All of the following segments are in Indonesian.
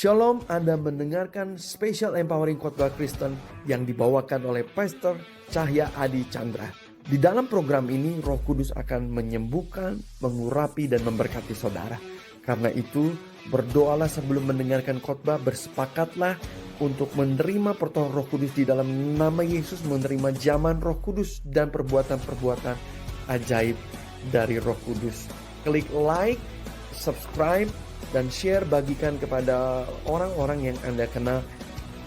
Shalom, Anda mendengarkan Special Empowering Khotbah Kristen yang dibawakan oleh Pastor Cahya Adi Chandra. Di dalam program ini, Roh Kudus akan menyembuhkan, mengurapi, dan memberkati saudara. Karena itu, berdoalah sebelum mendengarkan khotbah, bersepakatlah untuk menerima pertolongan Roh Kudus di dalam nama Yesus, menerima zaman Roh Kudus dan perbuatan-perbuatan ajaib dari Roh Kudus. Klik like, subscribe, dan share, bagikan kepada orang-orang yang Anda kenal.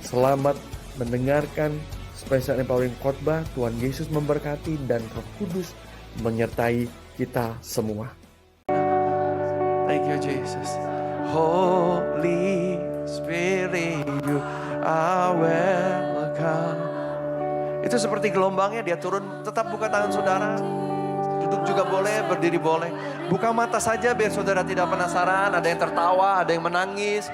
Selamat mendengarkan Special Empowering Khotbah. Tuhan Yesus memberkati dan Roh Kudus menyertai kita semua. Thank you, Jesus. Holy Spirit, you are welcome. Itu seperti gelombangnya, dia turun. Tetap buka tangan saudara. Duduk juga boleh, berdiri boleh. Buka mata saja biar saudara tidak penasaran. Ada yang tertawa, ada yang menangis.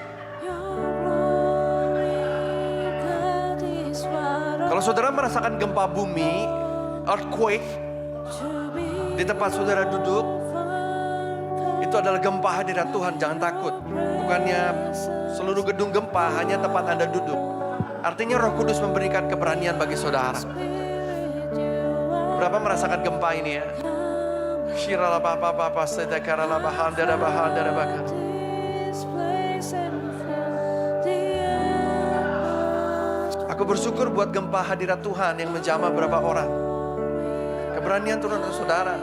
Kalau saudara merasakan gempa bumi, earthquake, di tempat saudara duduk, itu adalah gempa hadirat Tuhan, jangan takut. Bukannya seluruh gedung gempa, hanya tempat Anda duduk. Artinya Roh Kudus memberikan keberanian bagi saudara. Berapa merasakan gempa ini ya? Aku bersyukur buat gempa hadirat Tuhan yang menjamah berapa orang. Keberanian turun ke saudara.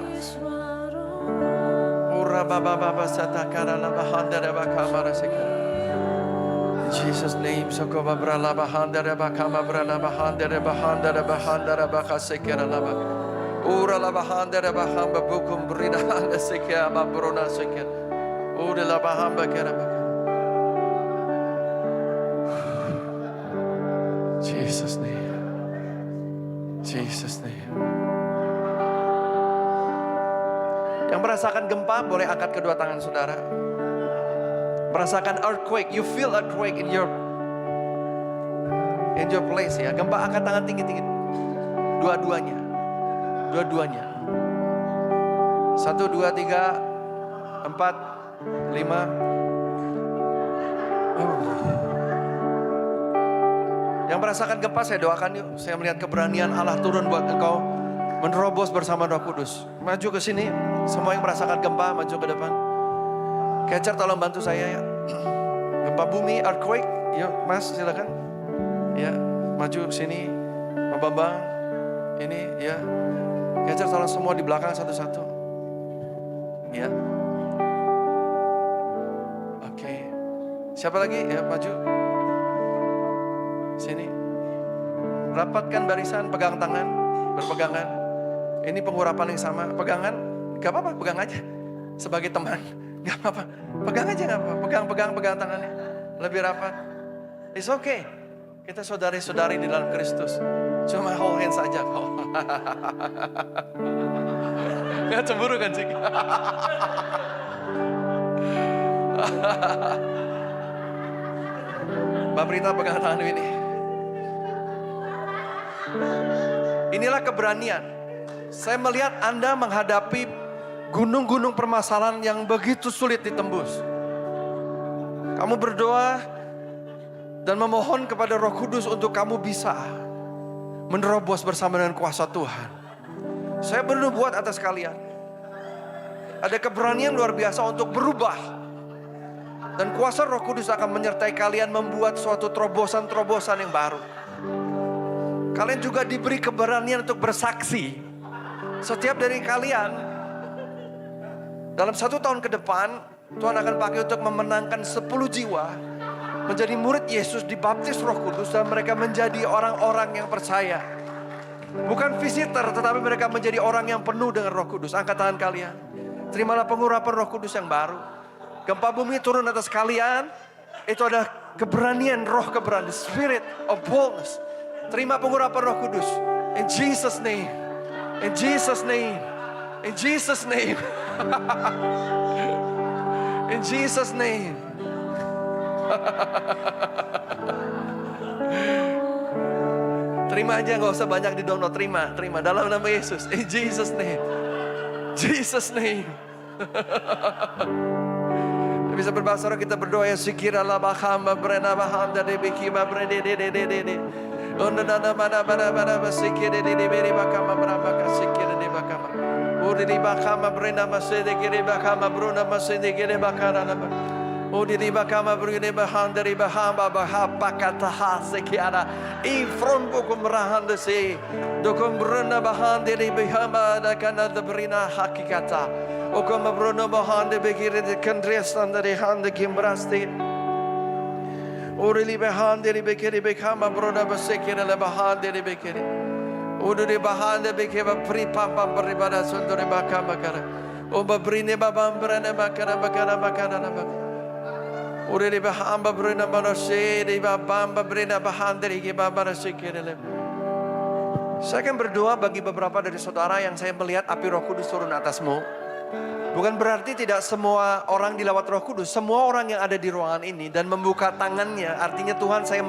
In Jesus' name, Sokoba Brala Bahandara Bakama Brala Bahandara Bahandara Bahandara Bakasekera Laba. Ura la Bahandara Bahamba Bukum Brida Handa Sekia Babrona Sekia. Ura la Bahamba Kerabaka. Jesus' name. Jesus' name. Yang merasakan gempa boleh angkat kedua tangan saudara. Merasakan earthquake, you feel earthquake in your place ya. Gempa, angkat tangan tinggi-tinggi. Dua-duanya. 1, 2, 3, 4, 5. Yang merasakan gempa saya doakan yuk. Saya melihat keberanian Allah turun buat engkau menerobos bersama Roh Kudus. Maju ke sini. Semua yang merasakan gempa maju ke depan. Catcher tolong bantu saya ya. Gempa bumi, earthquake. Yuk Mas silakan. Ya, maju sini. Pak Bambang. Ini ya. Catcher tolong semua di belakang satu-satu. Ya. Oke. Siapa lagi? Ya, maju. Sini. Rapatkan barisan, pegang tangan, berpegangan. Ini pengurapan yang sama. Pegangan, gak apa-apa, pegang aja. Sebagai teman. Gak apa-apa, pegang aja gak apa-apa. Pegang tangannya. Lebih rapat. It's okay. Kita saudari-saudari di dalam Kristus. Cuma hold hands aja kok. Gak cemburu kan sih? Mbak Prita pegang tangan ini. Inilah keberanian. Saya melihat Anda menghadapi gunung-gunung permasalahan yang begitu sulit ditembus. Kamu berdoa dan memohon kepada Roh Kudus untuk kamu bisa menerobos bersama dengan kuasa Tuhan. Saya bernubuat atas kalian. Ada keberanian luar biasa untuk berubah. Dan kuasa Roh Kudus akan menyertai kalian membuat suatu terobosan-terobosan yang baru. Kalian juga diberi keberanian untuk bersaksi. Setiap dari kalian dalam 1 tahun ke depan, Tuhan akan pakai untuk memenangkan 10 jiwa menjadi murid Yesus, dibaptis Roh Kudus, dan mereka menjadi orang-orang yang percaya. Bukan visitor, tetapi mereka menjadi orang yang penuh dengan Roh Kudus. Angkat tangan kalian. Terimalah pengurapan Roh Kudus yang baru. Gempa bumi turun atas kalian. Itu adalah keberanian, roh keberanian, spirit of boldness. Terima pengurapan Roh Kudus. In Jesus' name. In Jesus' name. In Jesus' name. In Jesus' name. Terima aja, gak usah banyak di-download. Terima dalam nama Yesus. In Jesus' name. Jesus' name. Bisa berbahasa roh, kita berdoa ya. Sikira la bahamba brena bahanda de bikiba brede de. Onda nana mana sikira de beri bakama brama sikira de bakama. Udi di bakama brena masede kire bakama bruna masede kire bakara la. Udi di bakama brune bahanda di bahamba bahapa kata hasekiara. Ifron bukum rahanda se. Dokum bruna bahanda di bahamba da kana de brina hakikata. Okama bruna bahanda bekire de kandriastan dari handa kimbrasti. Orili bahanda di bekire bekama bruna basekire le bahanda di bekire. Uduri bahanda bekeba pri pam beribada sunduri bakama kara. Oba brine babam brana bakara. Uduri bahamba brina manose di babamba brina bahanda di kebaba sekire le. Saya akan berdoa bagi beberapa dari saudara yang saya melihat api Roh Kudus turun atasmu. Bukan berarti tidak semua orang dilawat Roh Kudus. Semua orang yang ada di ruangan ini dan membuka tangannya, artinya Tuhan saya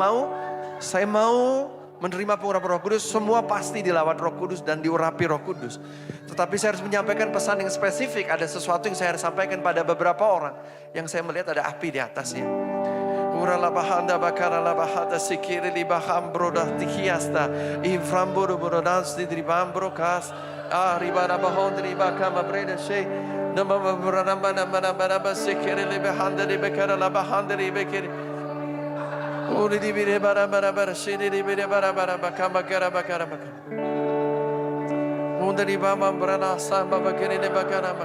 mau menerima pengurapan Roh Kudus. Semua pasti dilawat Roh Kudus dan diurapi Roh Kudus. Tetapi saya harus menyampaikan pesan yang spesifik. Ada sesuatu yang saya harus sampaikan pada beberapa orang yang saya melihat ada api di atasnya. Urala bahanda bakara la bahada sikiri li baham broda tikiasta inframburu brodas di dribam brokas ribara bahon dribakama breda she nama brada mana sikiri li bahanda li bakara la bahanda li bakiri uri di bire bara shiri di bire bara bakama bakara unda di bama brana samba bakiri li bakara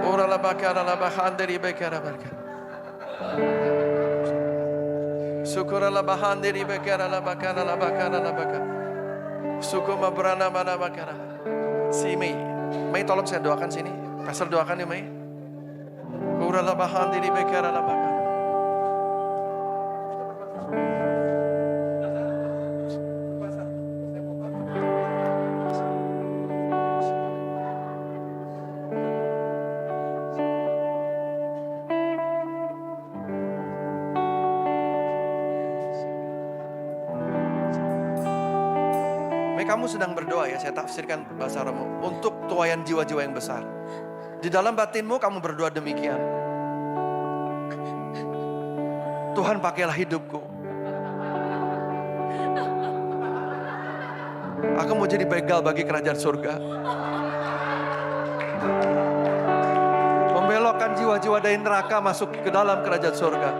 urala bakara la bahanda li bakara Sukura la bahandiri bekara la bakara la bakara la bakara. Sukuma berana mana bakara. Si Mei tolong saya doakan sini. Pastor doakan ya Mei. Kura la bahandiri bekara la bakara. Kamu sedang berdoa ya, saya tafsirkan bahasa rohmu untuk tuaian jiwa-jiwa yang besar. Di dalam batinmu kamu berdoa demikian. Tuhan pakailah hidupku. Aku mau jadi begal bagi kerajaan surga. Membelokkan jiwa-jiwa dari neraka masuk ke dalam kerajaan surga.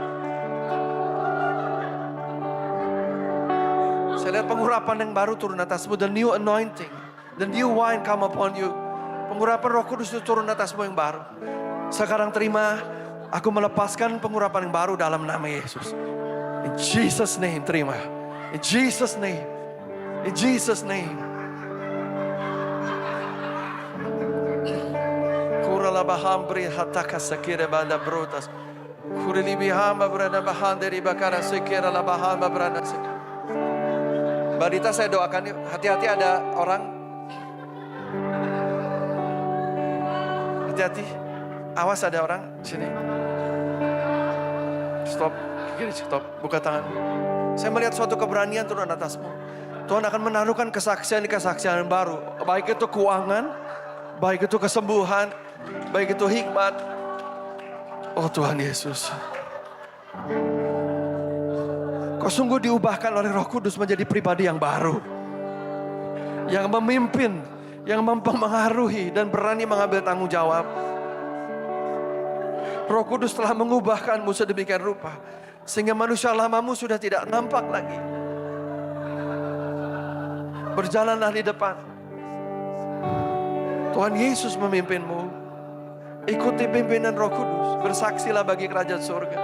Saya lihat pengurapan yang baru turun atasmu. The new anointing. The new wine come upon you. Pengurapan Roh Kudus itu turun atasmu yang baru. Sekarang terima. Aku melepaskan pengurapan yang baru dalam nama Yesus. In Jesus name terima. In Jesus name. In Jesus name. Kurala baham beri hataka sakira banda brotas. Kurili bihama berada bahan dari bakara sekira la bahama berada sekira. Mbak Dita saya doakan yuk, hati-hati ada orang. Hati-hati, awas ada orang sini. Stop, gini stop, buka tangan. Saya melihat suatu keberanian turun atasmu. Tuhan akan menaruhkan kesaksian baru. Baik itu keuangan, baik itu kesembuhan, baik itu hikmat. Oh Tuhan Yesus. Kau sungguh diubahkan oleh Roh Kudus menjadi pribadi yang baru. Yang memimpin, yang mempengaruhi dan berani mengambil tanggung jawab. Roh Kudus telah mengubahkanmu sedemikian rupa. Sehingga manusia lamamu sudah tidak nampak lagi. Berjalanlah di depan. Tuhan Yesus memimpinmu. Ikuti pimpinan Roh Kudus. Bersaksilah bagi kerajaan surga.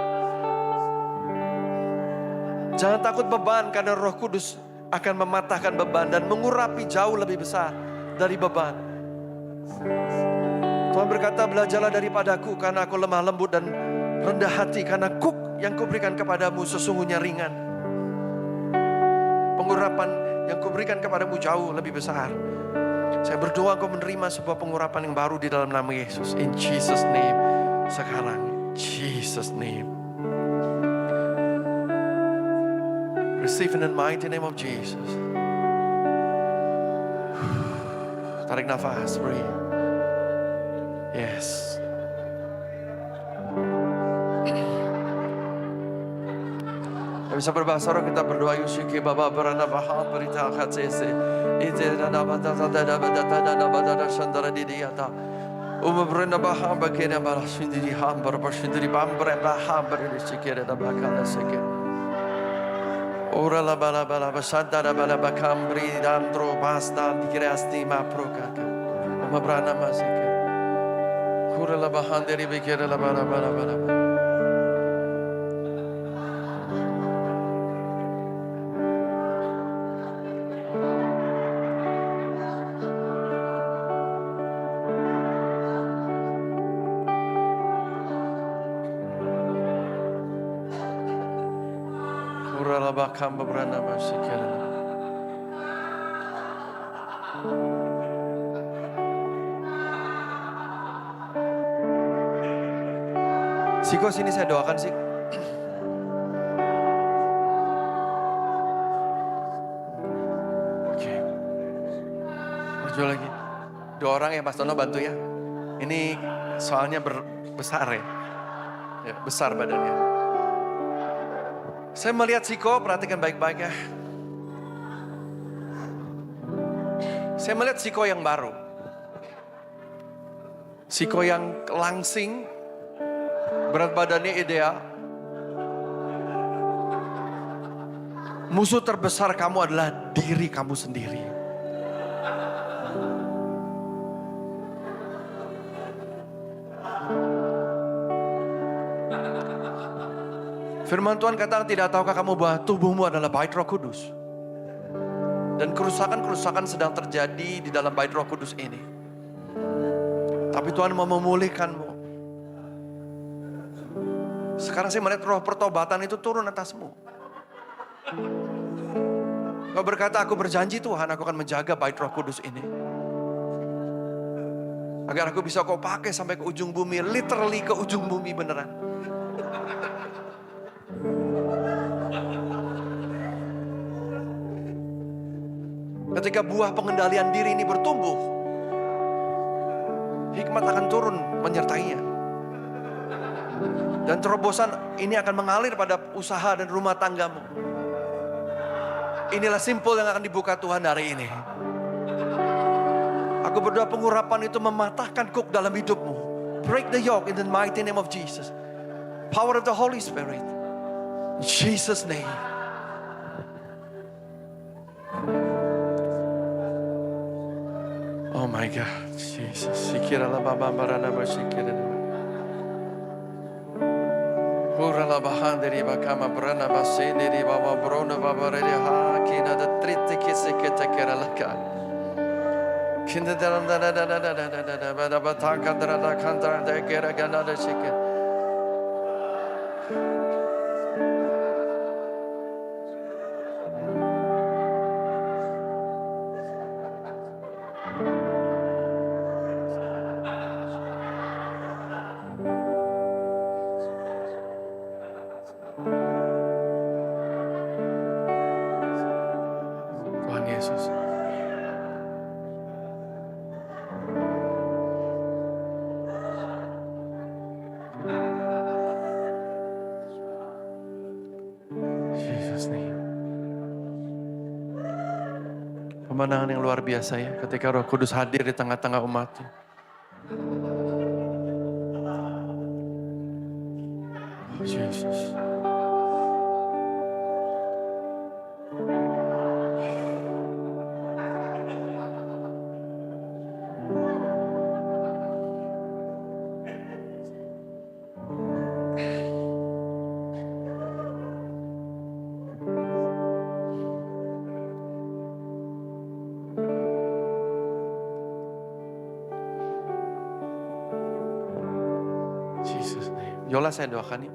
Jangan takut beban karena Roh Kudus akan mematahkan beban dan mengurapi jauh lebih besar dari beban. Tuhan berkata, belajarlah daripadaku karena aku lemah lembut dan rendah hati, karena kuk yang kuberikan kepadamu sesungguhnya ringan. Pengurapan yang kuberikan kepadamu jauh lebih besar. Saya berdoa kau menerima sebuah pengurapan yang baru di dalam nama Yesus. In Jesus name. Sekarang, Jesus name. Receive in the mighty name of Jesus. Tarik nafas, breathe. Yes. Bisa berbahasa roh, kita berdoa Yushiki Baba Berana Baha Berita Katsese Ite Dada Bada Dada Bada Dada Bada Shandara Didiata Berana Baha Bakena Bara Shindiri Hambar Bashindiri Bambre Baha Berishikere da Bakana Seke Ora la bala bala Bashandara Bala Bakambri Dandro Basta Dikreasti Ma Prokaka Berana Masike Kura la Bahanderi Bikere la Bala Bala Bala Bakam beberana masih kira. Siko sini saya doakan sih. Oke. Maju lagi. 2 orang ya Mas Tono bantu ya. Ini soalnya besar ya. Ya, besar badannya. Saya melihat Siko, perhatikan baik-baik ya. Saya melihat Siko yang baru. Siko yang langsing, berat badannya ideal. Musuh terbesar kamu adalah diri kamu sendiri. Firman Tuhan katakan, tidak tahukah kamu bahwa tubuhmu adalah bait Roh Kudus? Dan kerusakan-kerusakan sedang terjadi di dalam bait Roh Kudus ini. Tapi Tuhan mau memulihkanmu. Sekarang saya melihat roh pertobatan itu turun atasmu. Kau berkata, aku berjanji Tuhan, aku akan menjaga bait Roh Kudus ini. Agar aku bisa kau pakai sampai ke ujung bumi, literally ke ujung bumi beneran. Ketika buah pengendalian diri ini bertumbuh, hikmat akan turun menyertainya. Dan terobosan ini akan mengalir pada usaha dan rumah tanggamu. Inilah simpul yang akan dibuka Tuhan hari ini. Aku berdoa pengurapan itu mematahkan kuk dalam hidupmu. Break the yoke in the mighty name of Jesus. Power of the Holy Spirit. In Jesus' name. Oh my God, Jesus. Sikirala baba barana basikirana. Kurala bahandiri bakama brana basindiri baba brona baba redi ha kina da tritte kisekete keralaka. Kinda da da da da da da da da da bada bataka da da kanta da gera gana da sikir. Pemandangan yang luar biasa ya, ketika Roh Kudus hadir di tengah-tengah umatnya. Oh, Yesus. Yola saya doakan ya.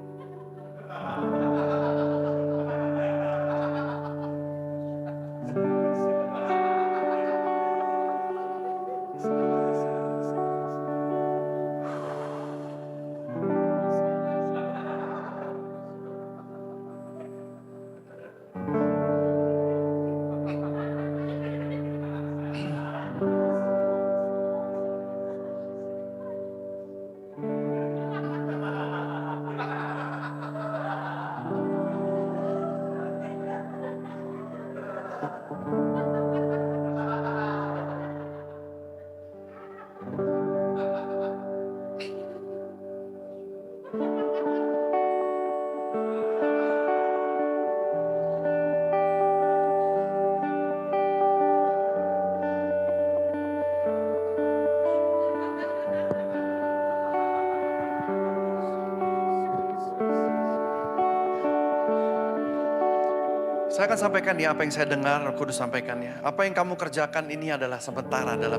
Saya akan sampaikan ya apa yang saya dengar, Roh Kudus sampaikan ya. Apa yang kamu kerjakan ini adalah sementara dalam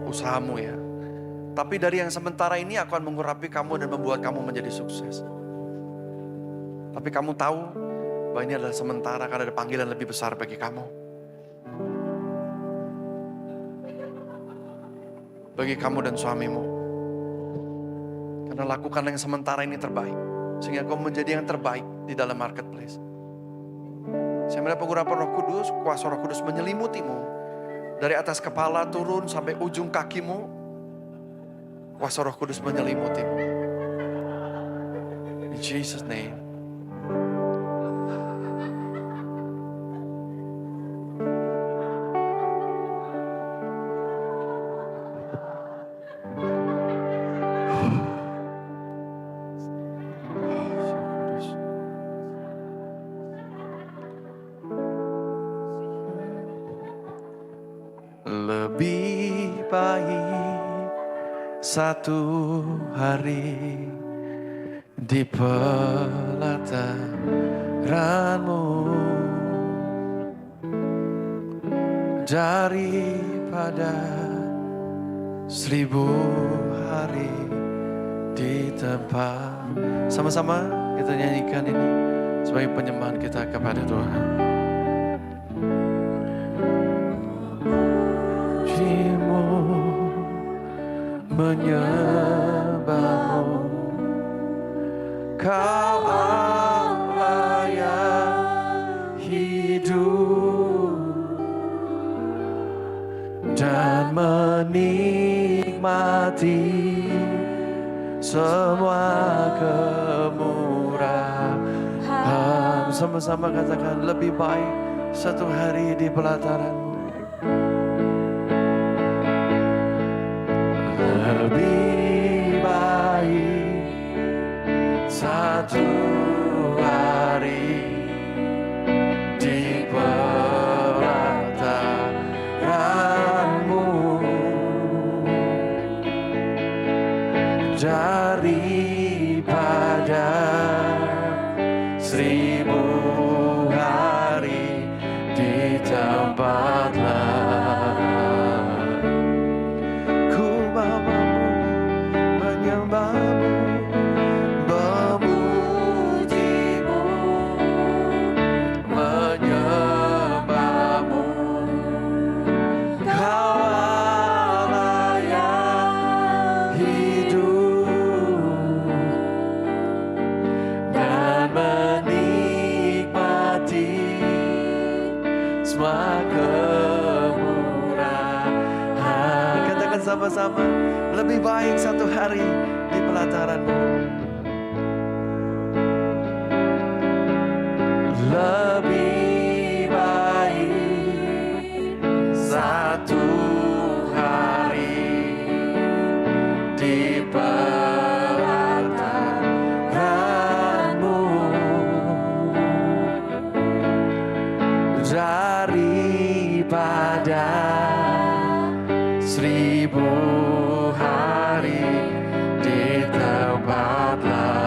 usahamu ya. Tapi dari yang sementara ini aku akan mengurapi kamu dan membuat kamu menjadi sukses. Tapi kamu tahu bahwa ini adalah sementara karena ada panggilan lebih besar bagi kamu. Bagi kamu dan suamimu. Karena lakukan yang sementara ini terbaik. Sehingga kamu menjadi yang terbaik di dalam marketplace. Saya melihat pengurapan Roh Kudus, kuasa Roh Kudus menyelimutimu. Dari atas kepala turun sampai ujung kakimu. Kuasa Roh Kudus menyelimutimu. In Jesus' name. Lebih baik satu hari di pelataran-Mu daripada 1000 hari di tempat. Sama-sama kita nyanyikan ini sebagai penyembahan kita kepada Tuhan. Menyembahmu, Kau Allah yang hidup dan menikmati semua kemurahan. Sama-sama katakan, lebih baik satu hari di pelataran-Mu. Lebih baik satu hari di pelataran-Mu daripada 1000 hari di tempat lain. Sama-sama, lebih baik satu hari di pelataran-Mu. Lebih baik satu hari di pelataran-Mu daripada 1000 hari di tempat lain.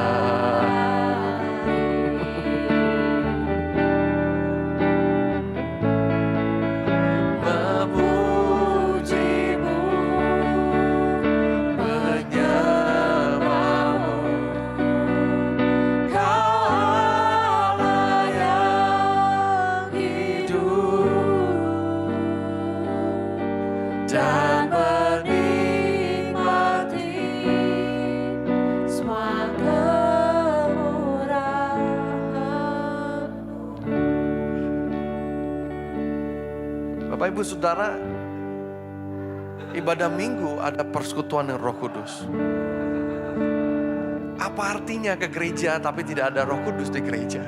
Memuji-Mu, menyembah-Mu, Kau Allah yang hidup dan menikmati semua kemurahan. Bapak Ibu Saudara, ibadah minggu ada persekutuan dengan Roh Kudus. Apa artinya ke gereja tapi tidak ada Roh Kudus di gereja?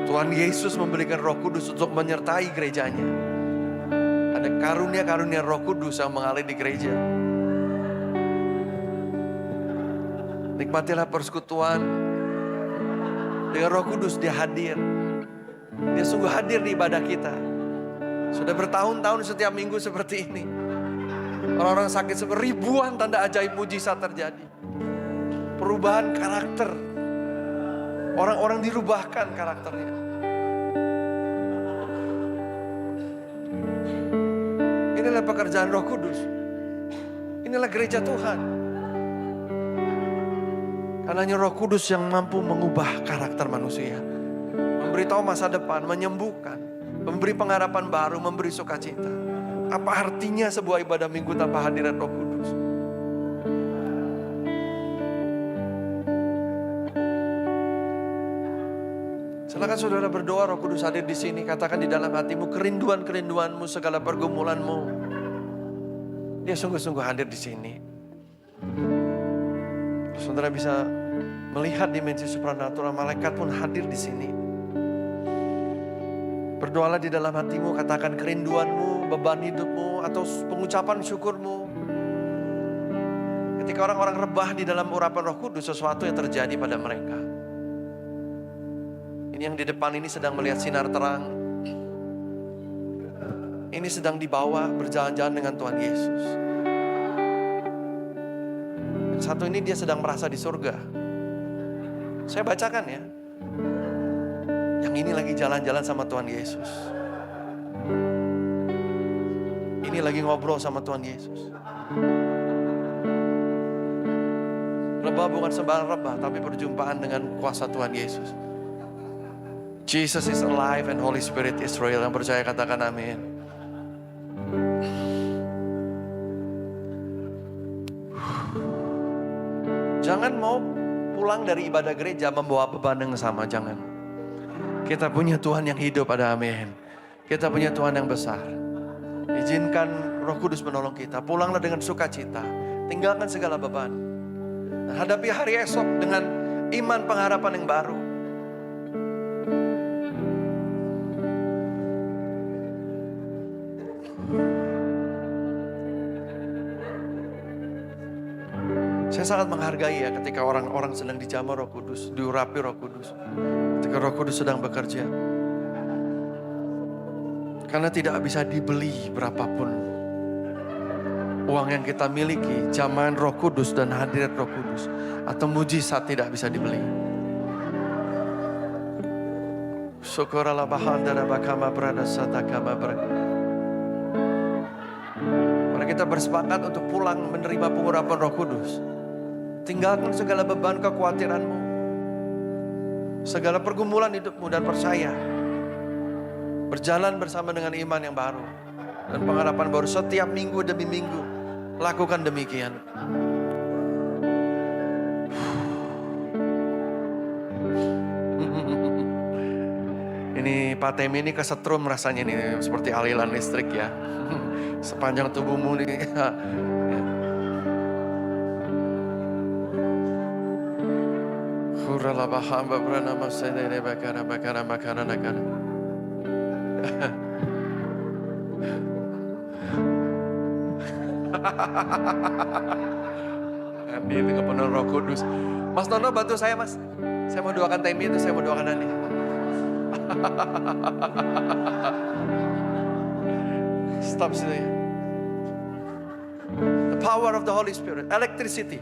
Tuhan Yesus memberikan Roh Kudus untuk menyertai gerejanya. Ada karunia-karunia Roh Kudus yang mengalir di gereja. Nikmatilah persekutuan dengan Roh Kudus. Dia hadir. Dia sungguh hadir di ibadah kita. Sudah bertahun-tahun setiap minggu seperti ini. Orang-orang sakit ribuan tanda ajaib mujizat terjadi. Perubahan karakter. Orang-orang dirubahkan karakternya. Inilah pekerjaan Roh Kudus. Inilah gereja Tuhan. Karena hanya Roh Kudus yang mampu mengubah karakter manusia. Memberitahu masa depan, menyembuhkan, memberi pengharapan baru, memberi sukacita. Apa artinya sebuah ibadah minggu tanpa hadirat Roh Kudus? Silakan saudara berdoa, Roh Kudus hadir di sini. Katakan di dalam hatimu kerinduan-kerinduanmu, segala pergumulanmu. Dia sungguh-sungguh hadir di sini. Saudara bisa melihat dimensi supranatural, malaikat pun hadir di sini. Berdoalah di dalam hatimu, katakan kerinduanmu, beban hidupmu, atau pengucapan syukurmu. Ketika orang-orang rebah di dalam urapan Roh Kudus, sesuatu yang terjadi pada mereka. Ini yang di depan ini sedang melihat sinar terang. Ini sedang dibawa berjalan-jalan dengan Tuhan Yesus. Yang satu ini dia sedang merasa di surga. Saya bacakan ya. Yang ini lagi jalan-jalan sama Tuhan Yesus. Ini lagi ngobrol sama Tuhan Yesus. Rebah bukan sembarang rebah, tapi perjumpaan dengan kuasa Tuhan Yesus. Jesus is alive and Holy Spirit is real. Yang percaya katakan amin. Jangan mau pulang dari ibadah gereja membawa beban yang sama, jangan. Kita punya Tuhan yang hidup, ada amin. Kita punya Tuhan yang besar. Izinkan Roh Kudus menolong kita. Pulanglah dengan sukacita. Tinggalkan segala beban. Dan hadapi hari esok dengan iman pengharapan yang baru. Saya sangat menghargai ya ketika orang-orang sedang dijamah Roh Kudus, diurapi Roh Kudus. Ketika Roh Kudus sedang bekerja. Karena tidak bisa dibeli berapapun uang yang kita miliki, jamahan Roh Kudus dan hadirat Roh Kudus atau mujizat tidak bisa dibeli. Syukurlah bahandara bakama berada satakama berada. Mari kita bersepakat untuk pulang menerima pengurapan Roh Kudus. Tinggalkan segala beban kekhawatiranmu, segala pergumulan hidupmu, dan percaya berjalan bersama dengan iman yang baru dan pengharapan baru setiap minggu demi minggu. Lakukan demikian. Ini Pak Temi ini kesetrum rasanya nih, seperti aliran listrik ya. Sepanjang tubuhmu nih. Kurala bahamba bernama sedere bakara nakana. Ini kepenuhan Roh Kudus. Mas Nono bantu saya mas. Saya mau doakan Temi itu, saya mau doakan Nani. Stop sini. The power of the Holy Spirit, electricity.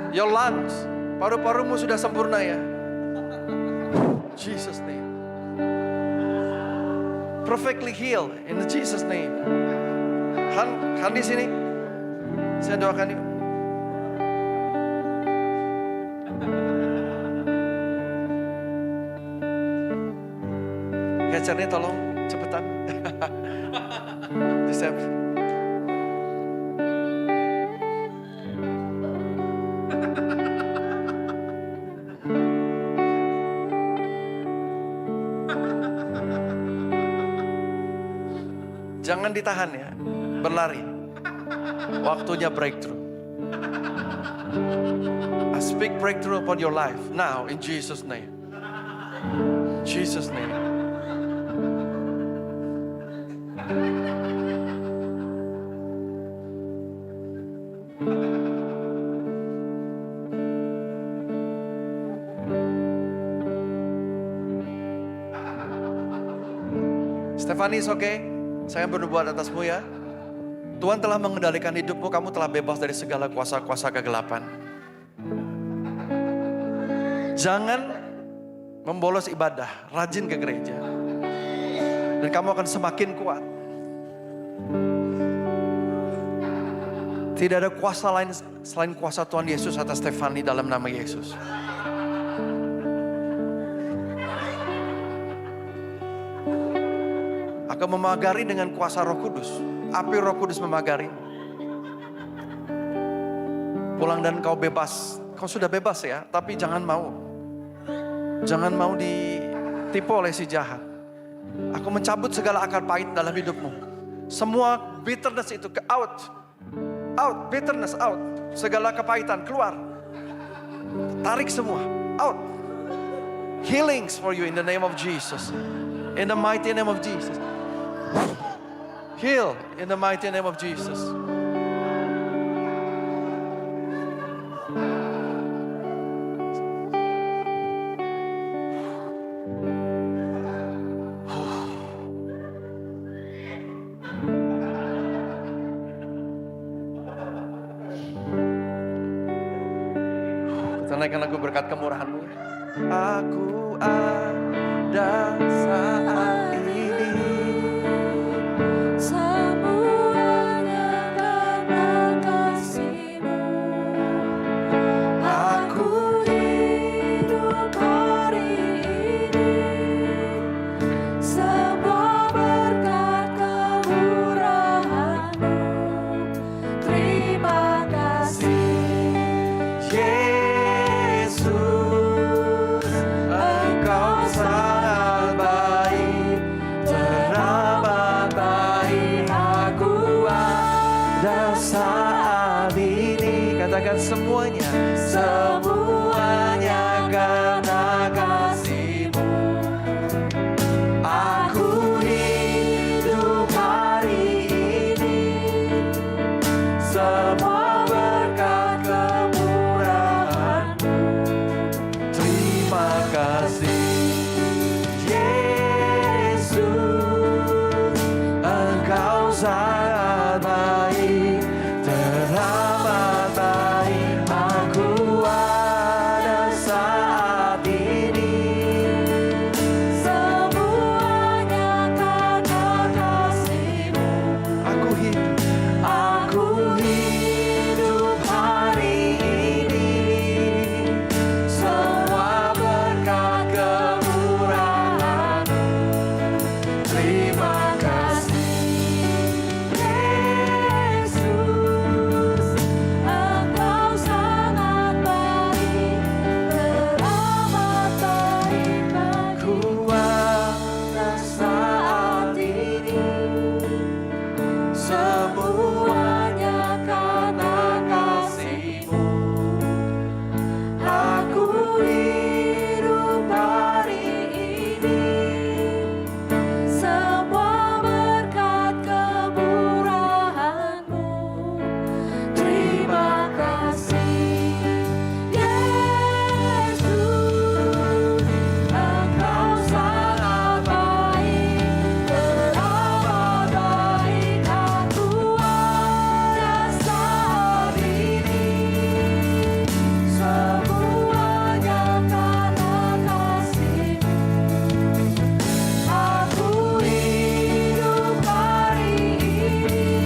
Your lungs, paru-parumu sudah sempurna ya. Jesus name. Perfectly healed in Jesus name. Han di sini. Saya doakan yuk. Catchernya tolong cepetan. Disep. Jangan ditahan ya, berlari. Waktunya breakthrough. I speak breakthrough upon your life now in Jesus' name. Jesus' name. Stefani, oke. Saya bernubuat atasmu ya. Tuhan telah mengendalikan hidupmu, kamu telah bebas dari segala kuasa-kuasa kegelapan. Jangan membolos ibadah, rajin ke gereja. Dan kamu akan semakin kuat. Tidak ada kuasa lain selain kuasa Tuhan Yesus atas Stefani dalam nama Yesus. Akan memagari dengan kuasa Roh Kudus. Api Roh Kudus memagari. Pulang dan kau bebas. Kau sudah bebas ya, tapi jangan mau. Jangan mau ditipu oleh si jahat. Aku mencabut segala akar pahit dalam hidupmu. Semua bitterness itu ke out. Out, bitterness out. Segala kepahitan keluar. Tarik semua, out. Healings for you in the name of Jesus. In the mighty name of Jesus. Heal in the mighty name of Jesus. Kita naikkan lagu berkat kemurahan-Mu. Aku ada saat ini. Semuanya karena kasih-Mu. Aku hidup hari ini. Semua berkat kemurahan-Mu. Terima kasih. Yesus, Engkau sangat baik, teramat baik. Aku ada saat ini. Katakan semuanya, semuanya karena kasih-Mu. Aku hidup hari ini. Semua berkat kemurahan-Mu. Terima kasih. Yesus, Engkau sangat baik, teramat baik. Aku ada saat ini. Semuanya karena kasih-Mu. Aku hidup hari ini. Semua berkat kemurahan-Mu. Terima kasih. Yesus, Engkau sangat baik, teramat baik Ku bagiku. ada saat ini. Semuanya karena kasih-Mu. Aku hidup hari ini. Semua berkat kemurahan-Mu. Terima kasih. Yesus, Engkau sangat baik, teramat baik. Aku ada saat ini. Semuanya karena kasih-Mu. Aku hidup hari ini.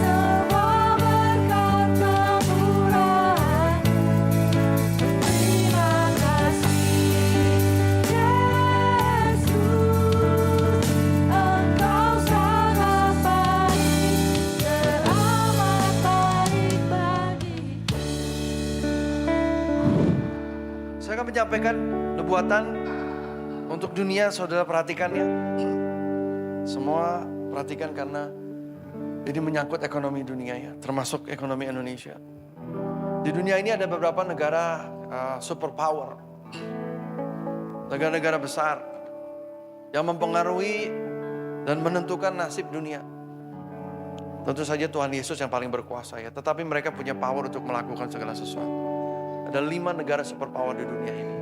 Semua berkat kemurahan-Mu. Terima kasih. Yesus, Engkau sangat baik, teramat baik bagiku. Saya akan menyampaikan nubuatan untuk dunia, saudara perhatikan ya. Semua perhatikan karena ini menyangkut ekonomi dunia ya, termasuk ekonomi Indonesia. Di dunia ini ada beberapa negara superpower, negara-negara besar yang mempengaruhi dan menentukan nasib dunia. Tentu saja Tuhan Yesus yang paling berkuasa ya, tetapi mereka punya power untuk melakukan segala sesuatu. Ada 5 negara superpower di dunia ini.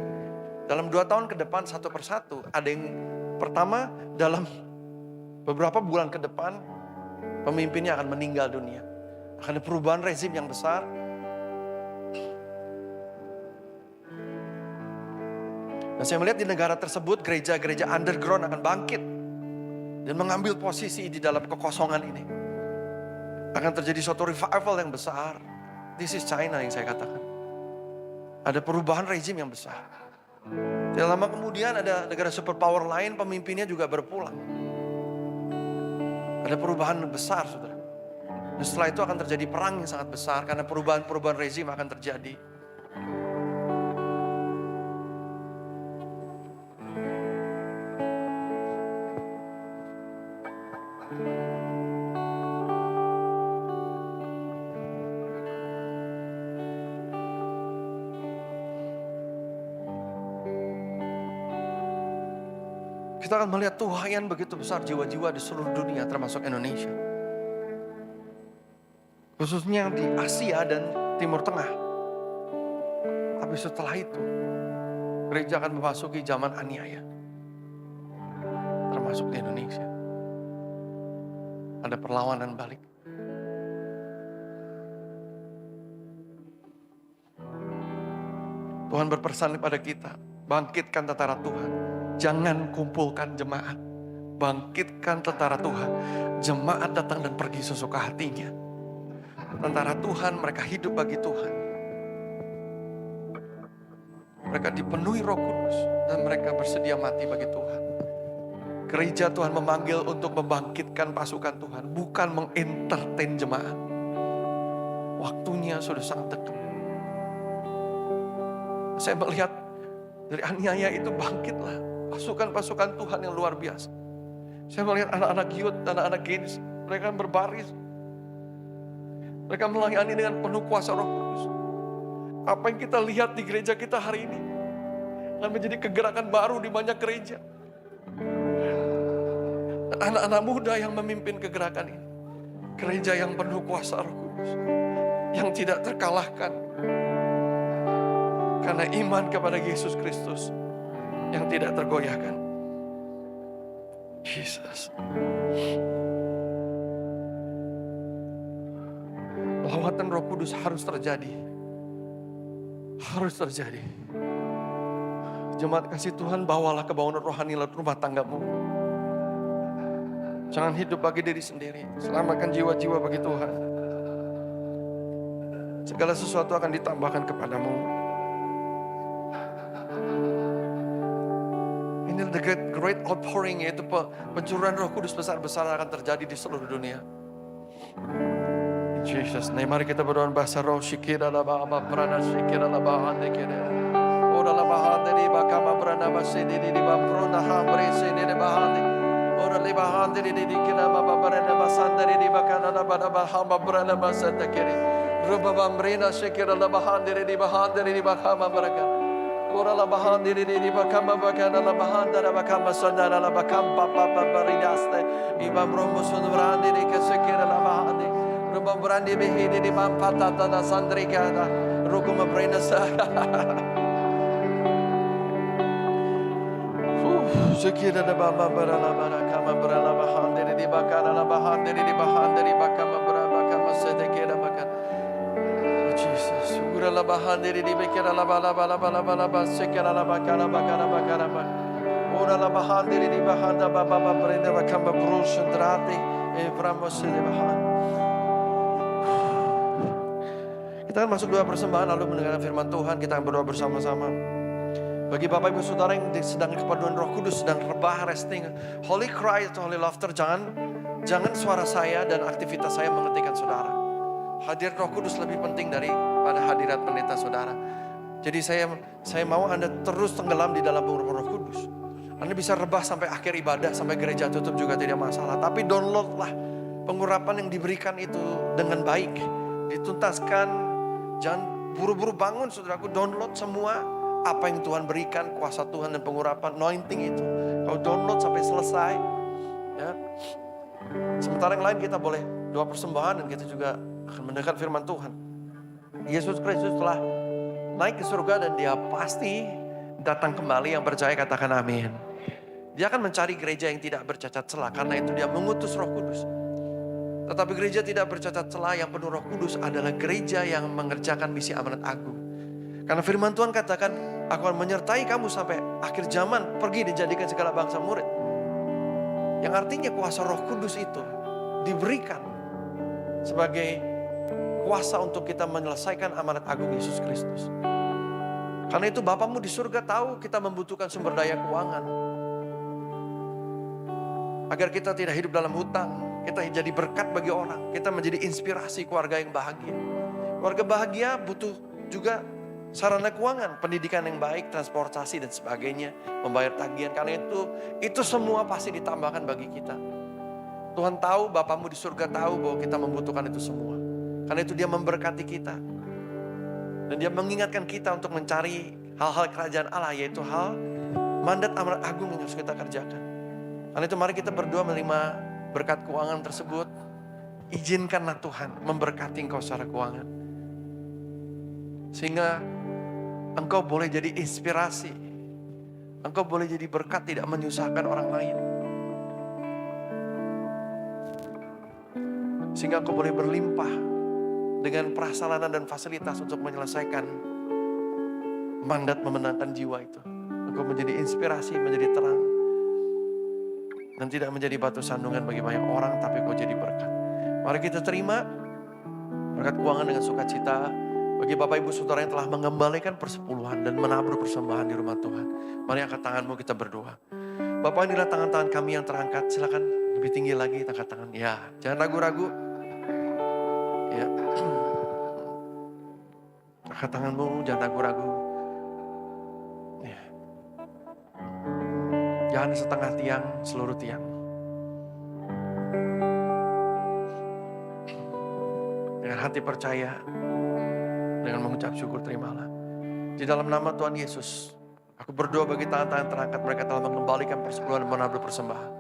Dalam 2 tahun ke depan satu persatu ada yang Pertama, dalam beberapa bulan ke depan, pemimpinnya akan meninggal dunia. Akan ada perubahan rezim yang besar. Dan saya melihat di negara tersebut, gereja-gereja underground akan bangkit. Dan mengambil posisi di dalam kekosongan ini. Akan terjadi suatu revival yang besar. This is China yang saya katakan. Ada perubahan rezim yang besar. Tidak lama kemudian ada negara superpower lain, pemimpinnya juga berpulang. Ada perubahan besar, saudara. Dan setelah itu akan terjadi perang yang sangat besar, karena perubahan-perubahan rezim akan terjadi. Kita akan melihat tuhayan begitu besar jiwa-jiwa di seluruh dunia termasuk Indonesia. Khususnya di Asia dan Timur Tengah. Tapi setelah itu, gereja akan memasuki zaman aniaya. Termasuk di Indonesia. Ada perlawanan balik. Tuhan berpesan kepada kita, bangkitkan tentara Tuhan. Jangan kumpulkan jemaat. Bangkitkan tentara Tuhan. Jemaat datang dan pergi sesuka hatinya. Tentara Tuhan, mereka hidup bagi Tuhan. Mereka dipenuhi Roh Kudus. Dan mereka bersedia mati bagi Tuhan. Gereja Tuhan memanggil untuk membangkitkan pasukan Tuhan. Bukan mengentertain jemaat. Waktunya sudah sangat dekat. Saya melihat dari aniaya itu bangkitlah pasukan-pasukan Tuhan yang luar biasa. Saya melihat anak-anak youth, anak-anak gains, mereka berbaris. Mereka melayani dengan penuh kuasa Roh Kudus. Apa yang kita lihat di gereja kita hari ini akan menjadi kegerakan baru di banyak gereja. Dan anak-anak muda yang memimpin kegerakan ini. Gereja yang penuh kuasa Roh Kudus. Yang tidak terkalahkan. Karena iman kepada Yesus Kristus yang tidak tergoyahkan. Jesus. Lawatan Roh Kudus harus terjadi. Harus terjadi. Jemaat kasih Tuhan, bawalah kebangunan rohani lewat rumah tanggamu. Jangan hidup bagi diri sendiri. Selamatkan jiwa-jiwa bagi Tuhan. Segala sesuatu akan ditambahkan kepadamu. The great outpouring, yaitu pencurahan Roh Kudus besar-besaran akan terjadi di seluruh dunia. In Jesus name, mari kita berdoa bahasa roh. Shikira la ba prana shikira la ba hande kere. Ora la ba hande di ba kama prana ba sini di ba prona hambre sini di ba hande. Ora le ba hande di kina ba prana ba sandari di ba kana la ba hamba prana ba santa kere. Roba ba mrena shikira la ba hande di ba hande di ba kama prana. Ora la bahandi di bakama bakana la bahanda la bakama sandara la bakamba papa baridaste imam romo sunbrandi di kesekira la bahandi roba brandi behidi di mampata da sandrikana rukuma brenda sa sekira da bamba barala barakama barala bahandi di bakana la bahandi di bahandi di bakama baraba kama sedekira bakana Jesus, ura la bahandi di bekera la bala bala bala bala bala sekera la bakara bakara bakara bak. Ura la bahandi di bahanda baba baba prende bakamba brushendrati e vramos di bahan. Kita akan masuk doa persembahan lalu mendengarkan firman Tuhan. Kita akan berdoa bersama-sama. Bagi Bapak Ibu Saudara yang sedang kepaduan Roh Kudus, sedang rebah, resting, holy cry atau holy laughter, jangan suara saya dan aktivitas saya menghentikan saudara. Hadirat Roh Kudus lebih penting daripada hadirat pendeta saudara. Jadi saya mau Anda terus tenggelam di dalam Roh Kudus. Anda bisa rebah sampai akhir ibadah, sampai gereja tutup juga tidak masalah. Tapi downloadlah pengurapan yang diberikan itu dengan baik. Dituntaskan, jangan buru-buru bangun saudaraku. Download semua apa yang Tuhan berikan, kuasa Tuhan dan pengurapan, anointing itu. Kau download sampai selesai. Ya. Sementara yang lain kita boleh doa persembahan dan kita juga akan mendengar firman Tuhan. Yesus Kristus telah naik ke surga dan dia pasti datang kembali. Yang percaya katakan amin. Dia akan mencari gereja yang tidak bercacat celah. Karena itu dia mengutus Roh Kudus. Tetapi gereja tidak bercacat celah yang penuh Roh Kudus adalah gereja yang mengerjakan misi amanat agung. Karena firman Tuhan katakan, aku akan menyertai kamu sampai akhir zaman, pergi dijadikan segala bangsa murid. Yang artinya kuasa Roh Kudus itu diberikan sebagai kuasa untuk kita menyelesaikan amanat agung Yesus Kristus. Karena itu Bapamu di surga tahu kita membutuhkan sumber daya keuangan. Agar kita tidak hidup dalam hutang, kita jadi berkat bagi orang, kita menjadi inspirasi keluarga yang bahagia. Keluarga bahagia butuh juga sarana keuangan, pendidikan yang baik, transportasi dan sebagainya, membayar tagihan. Karena itu semua pasti ditambahkan bagi kita. Tuhan tahu, Bapamu di surga tahu bahwa kita membutuhkan itu semua. Karena itu dia memberkati kita. Dan dia mengingatkan kita untuk mencari hal-hal kerajaan Allah, yaitu hal mandat amanat agung yang harus kita kerjakan. Karena itu mari kita berdoa menerima berkat keuangan tersebut. Izinkanlah Tuhan memberkati engkau secara keuangan. Sehingga engkau boleh jadi inspirasi. Engkau boleh jadi berkat, tidak menyusahkan orang lain. Sehingga engkau boleh berlimpah dengan prasarana dan fasilitas untuk menyelesaikan mandat memenangkan jiwa itu. Engkau menjadi inspirasi, menjadi terang. Dan tidak menjadi batu sandungan bagi banyak orang, tapi kau jadi berkat. Mari kita terima berkat keuangan dengan sukacita. Bagi Bapak Ibu Saudara yang telah mengembalikan persepuluhan dan menabur persembahan di rumah Tuhan. Mari angkat tanganmu, kita berdoa. Bapak, inilah tangan-tangan kami yang terangkat. Silakan lebih tinggi lagi angkat tangan. Ya, jangan ragu-ragu. Ya. Angkat tanganmu, jangan ragu-ragu. Ya. Jangan setengah tiang, seluruh tiang. Dengan hati percaya, dengan mengucap syukur, terimalah. Di dalam nama Tuhan Yesus, aku berdoa bagi tangan-tangan terangkat, mereka telah mengembalikan persepuluhan dan menabur persembahan.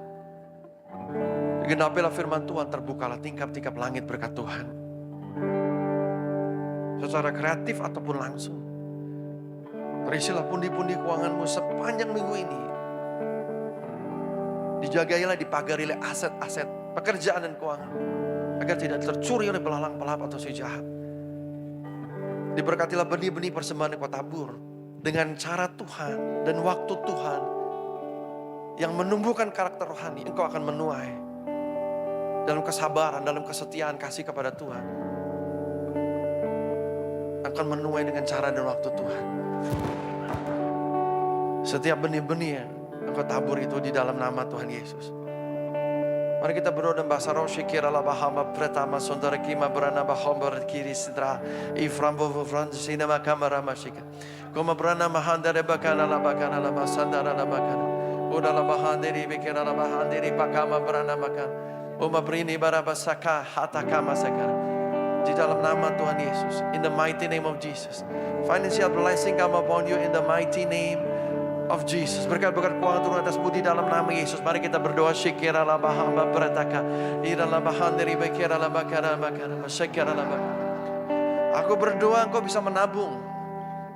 Genapilah firman Tuhan, terbukalah tingkap-tingkap langit berkat Tuhan. Secara kreatif ataupun langsung. Terisilah pundi-pundi keuanganmu sepanjang minggu ini. Dijagailah, dipagarilah aset-aset pekerjaan dan keuangan. Agar tidak tercuri oleh belalang pelahap atau si jahat. Diberkatilah benih-benih persembahan yang kau tabur. Dengan cara Tuhan dan waktu Tuhan. Yang menumbuhkan karakter rohani. Engkau akan menuai. Dalam kesabaran, dalam kesetiaan kasih kepada Tuhan. Akan menuai dengan cara dan waktu Tuhan. Setiap benih-benih yang engkau tabur itu di dalam nama Tuhan Yesus. Mari kita berdoa dalam bahasa roh. Shikira la bahama pertama saudara kima berana bahomber kiri sidra iframbo fransina makamara mashika. Koma berana mahandare bakana la masandara la bakana. Uda la bahandiri bikira la bahandiri pakama berana makan. Uma brini barabasaka hatakama sakara. Di dalam nama Tuhan Yesus, in the mighty name of Jesus, financial blessing come upon you in the mighty name of Jesus. Berkat-berkat keuangan turun atas budi dalam nama Yesus. Mari kita berdoa. Shikira la bahamba berataka, ira la bahandiri bekira la bakara bakara, shikira la bakara. Aku berdoa engkau bisa menabung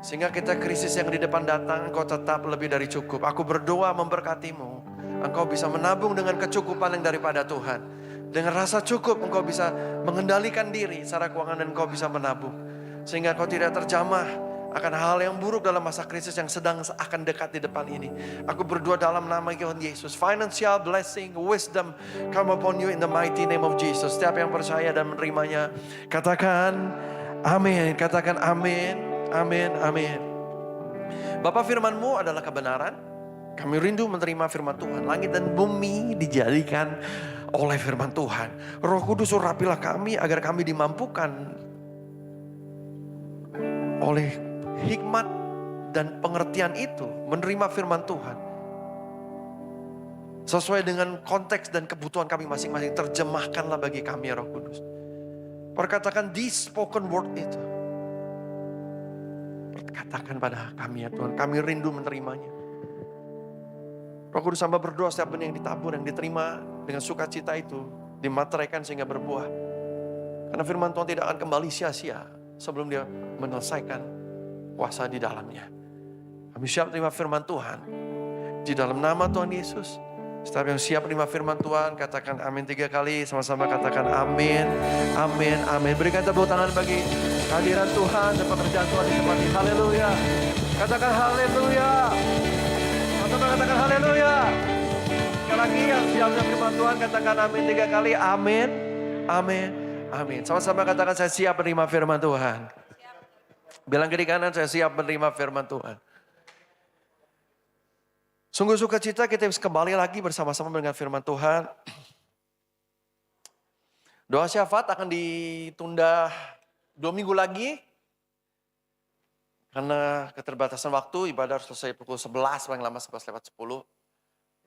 sehingga kita krisis yang di depan datang engkau tetap lebih dari cukup. Aku berdoa memberkatimu. Engkau bisa menabung dengan kecukupan yang daripada Tuhan. Dengan rasa cukup engkau bisa mengendalikan diri secara keuangan dan engkau bisa menabung. Sehingga engkau tidak terjamah akan hal yang buruk dalam masa krisis yang sedang akan dekat di depan ini. Aku berdoa dalam nama Tuhan Yesus. Financial blessing, wisdom come upon you in the mighty name of Jesus. Setiap yang percaya dan menerimanya, katakan amin. Katakan amin, amin, amin. Bapa, firman-Mu adalah kebenaran. Kami rindu menerima firman Tuhan. Langit dan bumi dijadikan oleh firman Tuhan. Roh Kudus, urapilah kami agar kami dimampukan oleh hikmat dan pengertian itu menerima firman Tuhan sesuai dengan konteks dan kebutuhan kami masing-masing. Terjemahkanlah bagi kami ya Roh Kudus. Perkatakan di spoken word itu, perkatakan pada kami ya Tuhan. Kami rindu menerimanya. Roh Kudus, hamba berdoa setiap benih yang ditabur, yang diterima dengan sukacita itu dimateraikan sehingga berbuah. Karena firman Tuhan tidak akan kembali sia-sia sebelum dia menyelesaikan kuasa di dalamnya. Kami siap terima firman Tuhan. Di dalam nama Tuhan Yesus. Setiap yang siap menerima firman Tuhan, katakan amin 3 kali. Sama-sama katakan amin, amin, amin. Berikan tepuk tangan bagi hadiran Tuhan dan pekerjaan Tuhan di tempat ini. Haleluya. Katakan haleluya. Sama-sama katakan haleluya. Sekali lagi yang siap menerima firman Tuhan, katakan amin 3 kali. Amin, amin, amin. Sama-sama katakan saya siap menerima firman Tuhan. Bilang kiri kanan, saya siap menerima firman Tuhan. Sungguh sukacita kita bisa kembali lagi bersama-sama dengan firman Tuhan. Doa syafaat akan ditunda 2 minggu lagi. Karena keterbatasan waktu, ibadah harus selesai pukul 11, paling lama 11:10.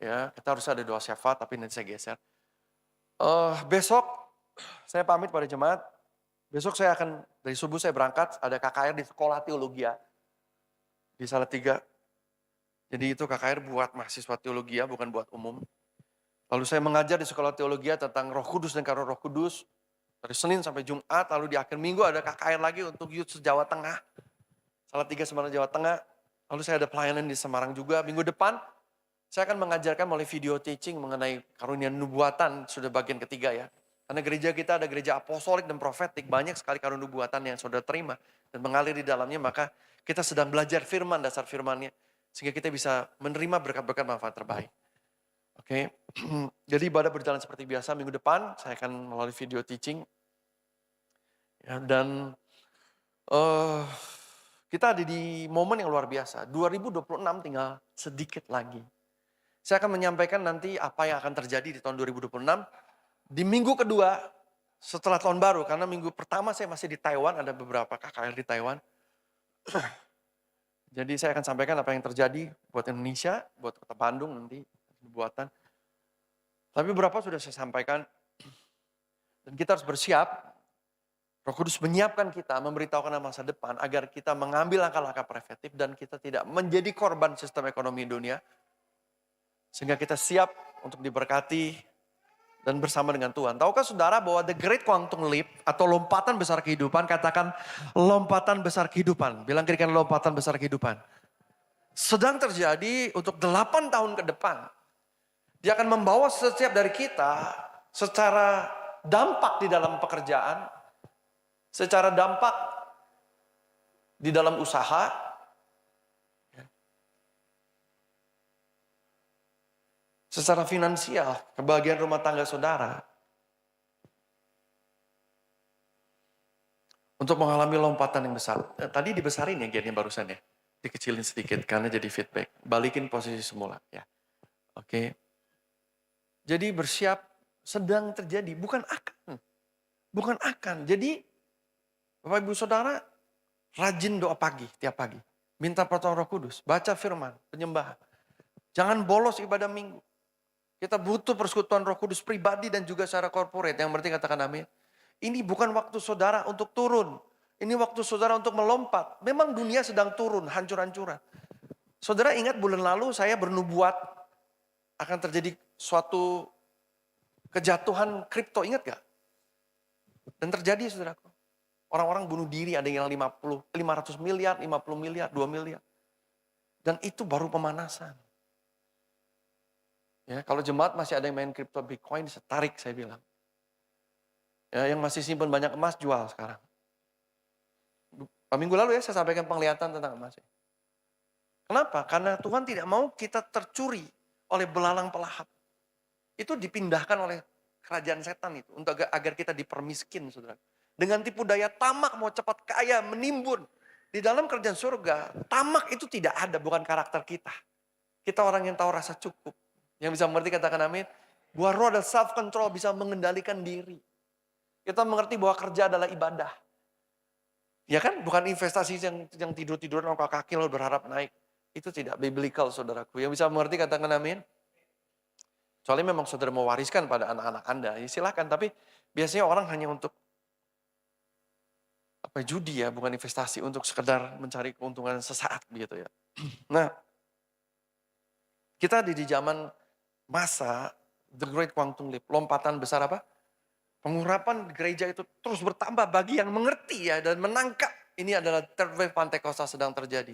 Ya, kita harus ada doa syafaat, tapi nanti saya geser. Besok saya pamit pada jemaat. Besok saya akan, dari subuh saya berangkat, ada KKR di Sekolah Teologia. Di Salatiga. Jadi itu KKR buat mahasiswa teologi, bukan buat umum. Lalu saya mengajar di Sekolah Teologi tentang Roh Kudus dan Karunia Roh Kudus. Dari Senin sampai Jumat, lalu di akhir minggu ada KKR lagi untuk youth se-Jawa Tengah. Salatiga Semarang Jawa Tengah. Lalu saya ada pelayanan di Semarang juga. Minggu depan saya akan mengajarkan melalui video teaching mengenai karunia nubuatan, sudah bagian ketiga ya. Karena gereja kita ada gereja apostolik dan profetik, banyak sekali karunia nubuatan yang saudara terima dan mengalir di dalamnya, maka kita sedang belajar firman, dasar firmannya. Sehingga kita bisa menerima berkat-berkat manfaat terbaik. Oke, jadi ibadah berjalan seperti biasa. Minggu depan saya akan melalui video teaching. Ya, dan kita ada di momen yang luar biasa. 2026 tinggal sedikit lagi. Saya akan menyampaikan nanti apa yang akan terjadi di tahun 2026. Di minggu kedua setelah tahun baru. Karena minggu pertama saya masih di Taiwan. Ada beberapa KKR di Taiwan. Jadi saya akan sampaikan apa yang terjadi buat Indonesia, buat Kota Bandung nanti, buatan. Tapi beberapa sudah saya sampaikan. Dan kita harus bersiap. Roh Kudus menyiapkan kita, memberitahukan masa depan agar kita mengambil langkah-langkah preventif dan kita tidak menjadi korban sistem ekonomi dunia. Sehingga kita siap untuk diberkati dan bersama dengan Tuhan. Tahukah saudara bahwa the great quantum leap atau lompatan besar kehidupan, katakan lompatan besar kehidupan. Bilang kiri kanan lompatan besar kehidupan. Sedang terjadi untuk 8 tahun ke depan. Dia akan membawa setiap dari kita secara dampak di dalam pekerjaan, secara dampak di dalam usaha, secara finansial, kebahagiaan rumah tangga saudara. Untuk mengalami lompatan yang besar. Tadi dibesarin ya gennya barusan ya. Dikecilin sedikit karena jadi feedback. Balikin posisi semula ya. Oke. Jadi bersiap, sedang terjadi, bukan akan. Bukan akan. Jadi Bapak Ibu Saudara rajin doa pagi, tiap pagi. Minta pertolongan Roh Kudus, baca firman, penyembahan. Jangan bolos ibadah minggu. Kita butuh persekutuan Roh Kudus pribadi dan juga secara corporate. Yang berarti katakan amin. Ini bukan waktu saudara untuk turun. Ini waktu saudara untuk melompat. Memang dunia sedang turun, hancur-hancuran. Saudara ingat bulan lalu saya bernubuat akan terjadi suatu kejatuhan kripto. Ingat gak? Dan terjadi saudaraku. Orang-orang bunuh diri, ada yang 500 miliar, 50 miliar, 2 miliar. Dan itu baru pemanasan. Ya, kalau jemaat masih ada yang main kripto Bitcoin, tarik saya bilang. Ya, yang masih simpan banyak emas, jual sekarang. Minggu lalu ya saya sampaikan penglihatan tentang emas. Kenapa? Karena Tuhan tidak mau kita tercuri oleh belalang pelahap. Itu dipindahkan oleh kerajaan setan itu. Untuk agar kita dipermiskin, saudara. Dengan tipu daya tamak mau cepat kaya, menimbun. Di dalam kerajaan surga, tamak itu tidak ada, bukan karakter kita. Kita orang yang tahu rasa cukup. Yang bisa mengerti katakan amin. Bahwa roh dan self control bisa mengendalikan diri. Kita mengerti bahwa kerja adalah ibadah. Ya kan? Bukan investasi yang tidur-tiduran angkat kaki lalu berharap naik. Itu tidak biblical saudaraku. Yang bisa mengerti katakan amin. Soalnya memang saudara mau wariskan pada anak-anak Anda. Ya silakan. Tapi biasanya orang hanya untuk judi ya. Bukan investasi untuk sekedar mencari keuntungan sesaat gitu ya. Nah. Kita ada di zaman masa the great quantum leap, lompatan besar apa? Pengurapan gereja itu terus bertambah bagi yang mengerti ya dan menangkap. Ini adalah third wave Pantekosta sedang terjadi.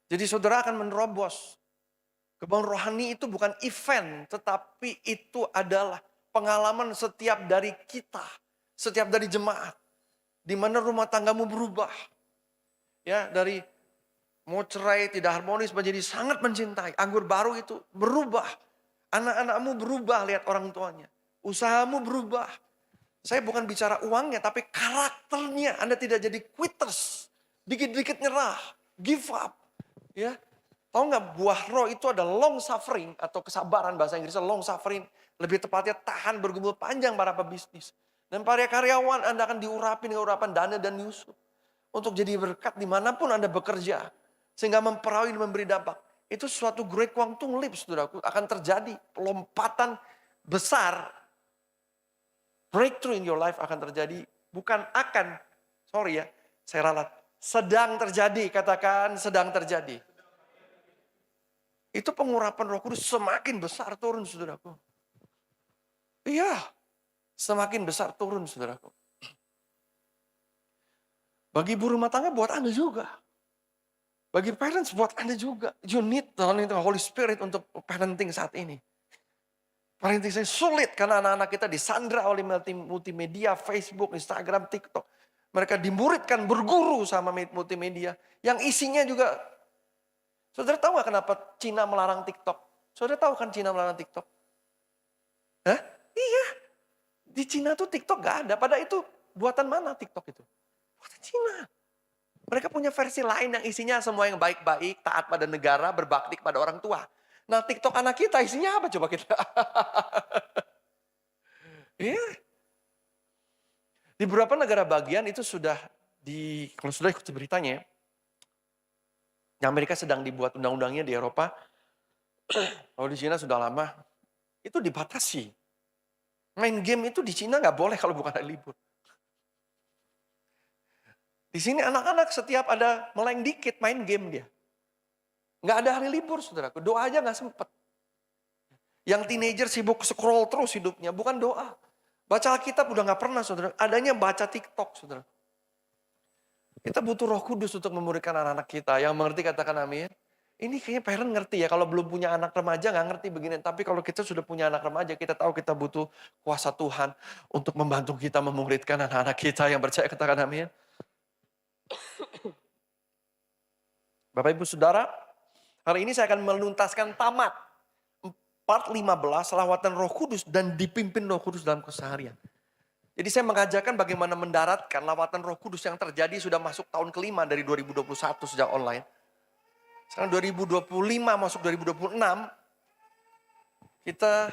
Jadi saudara akan menerobos Kebangunan rohani itu bukan event, tetapi itu adalah pengalaman setiap dari kita, setiap dari jemaat, di mana rumah tanggamu berubah, ya dari mau cerai tidak harmonis menjadi sangat mencintai. Anggur baru itu berubah, anak-anakmu berubah lihat orang tuanya, usahamu berubah. Saya bukan bicara uangnya, tapi karakternya. Anda tidak jadi quitters, dikit-dikit nyerah, give up, ya. Tahu nggak buah roh itu ada long suffering atau kesabaran bahasa Inggrisnya long suffering. Lebih tepatnya tahan bergumul panjang para pebisnis. Dan para karyawan Anda akan diurapi dengan urapan Daniel dan Yusuf. Untuk jadi berkat dimanapun Anda bekerja. Sehingga memperawai dan memberi dampak. Itu suatu great quantum leap saudaraku. Akan terjadi lompatan besar. Breakthrough in your life akan terjadi. Bukan akan, sorry ya, saya ralat. Sedang terjadi, katakan sedang terjadi. Itu pengurapan Roh Kudus semakin besar turun, saudaraku. Iya, semakin besar turun, saudaraku. Bagi ibu rumah tangga buat Anda juga. Bagi parents buat Anda juga. You need the Holy Spirit untuk parenting saat ini. Parenting saya sulit karena anak-anak kita disandra oleh multimedia, Facebook, Instagram, TikTok. Mereka dimuridkan berguru sama multimedia. Yang isinya juga. Saudara tahu gak kenapa Cina melarang TikTok? Saudara tahu kan Cina melarang TikTok? Hah? Iya. Di Cina tuh TikTok gak ada. Padahal itu buatan mana TikTok itu? Buatan Cina. Mereka punya versi lain yang isinya semua yang baik-baik, taat pada negara, berbakti kepada orang tua. Nah TikTok anak kita isinya apa coba kita? Iya. Di beberapa negara bagian itu sudah kalau sudah ikut beritanya ya. Yang Amerika sedang dibuat undang-undangnya di Eropa. Kalau di Cina sudah lama. Itu dibatasi. Main game itu di Cina nggak boleh kalau bukan hari libur. Di sini anak-anak setiap ada meleng dikit main game dia. Nggak ada hari libur saudaraku. Doa aja nggak sempet. Yang teenager sibuk scroll terus hidupnya. Bukan doa. Baca Alkitab udah nggak pernah saudara. Adanya baca TikTok saudara. Kita butuh Roh Kudus untuk memuridkan anak-anak kita. Yang mengerti katakan amin. Ini kayaknya parent ngerti ya. Kalau belum punya anak remaja nggak ngerti begini. Tapi kalau kita sudah punya anak remaja, kita tahu kita butuh kuasa Tuhan untuk membantu kita memuridkan anak-anak kita yang percaya katakan amin. Bapak Ibu Saudara, hari ini saya akan menuntaskan tamat part 15 lawatan Roh Kudus dan dipimpin Roh Kudus dalam keseharian. Jadi saya mengajarkan bagaimana mendaratkan lawatan Roh Kudus yang terjadi sudah masuk tahun kelima dari 2021 sejak online. Sekarang 2025 masuk 2026, kita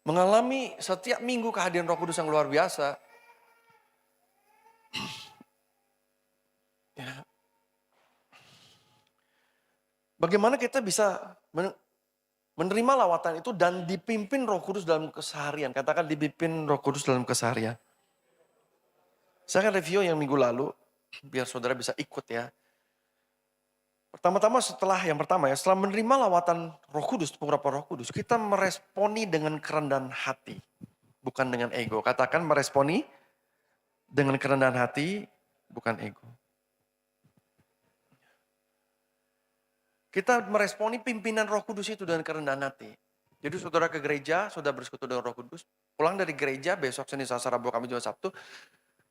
mengalami setiap minggu kehadiran Roh Kudus yang luar biasa. Ya. Bagaimana kita bisa menerima lawatan itu dan dipimpin Roh Kudus dalam keseharian. Katakan dipimpin Roh Kudus dalam keseharian. Saya akan review yang minggu lalu, biar saudara bisa ikut ya. Pertama-tama setelah menerima lawatan Roh Kudus, pengurapan Roh Kudus, kita meresponi dengan kerendahan hati. Bukan dengan ego. Katakan meresponi dengan kerendahan hati, bukan ego. Kita meresponi pimpinan Roh Kudus itu dengan kerendahan hati. Jadi saudara ke gereja, saudara bersekutu dengan Roh Kudus. Pulang dari gereja, besok Senin, Selasa, Rabu, Kamis, Jumat, Sabtu.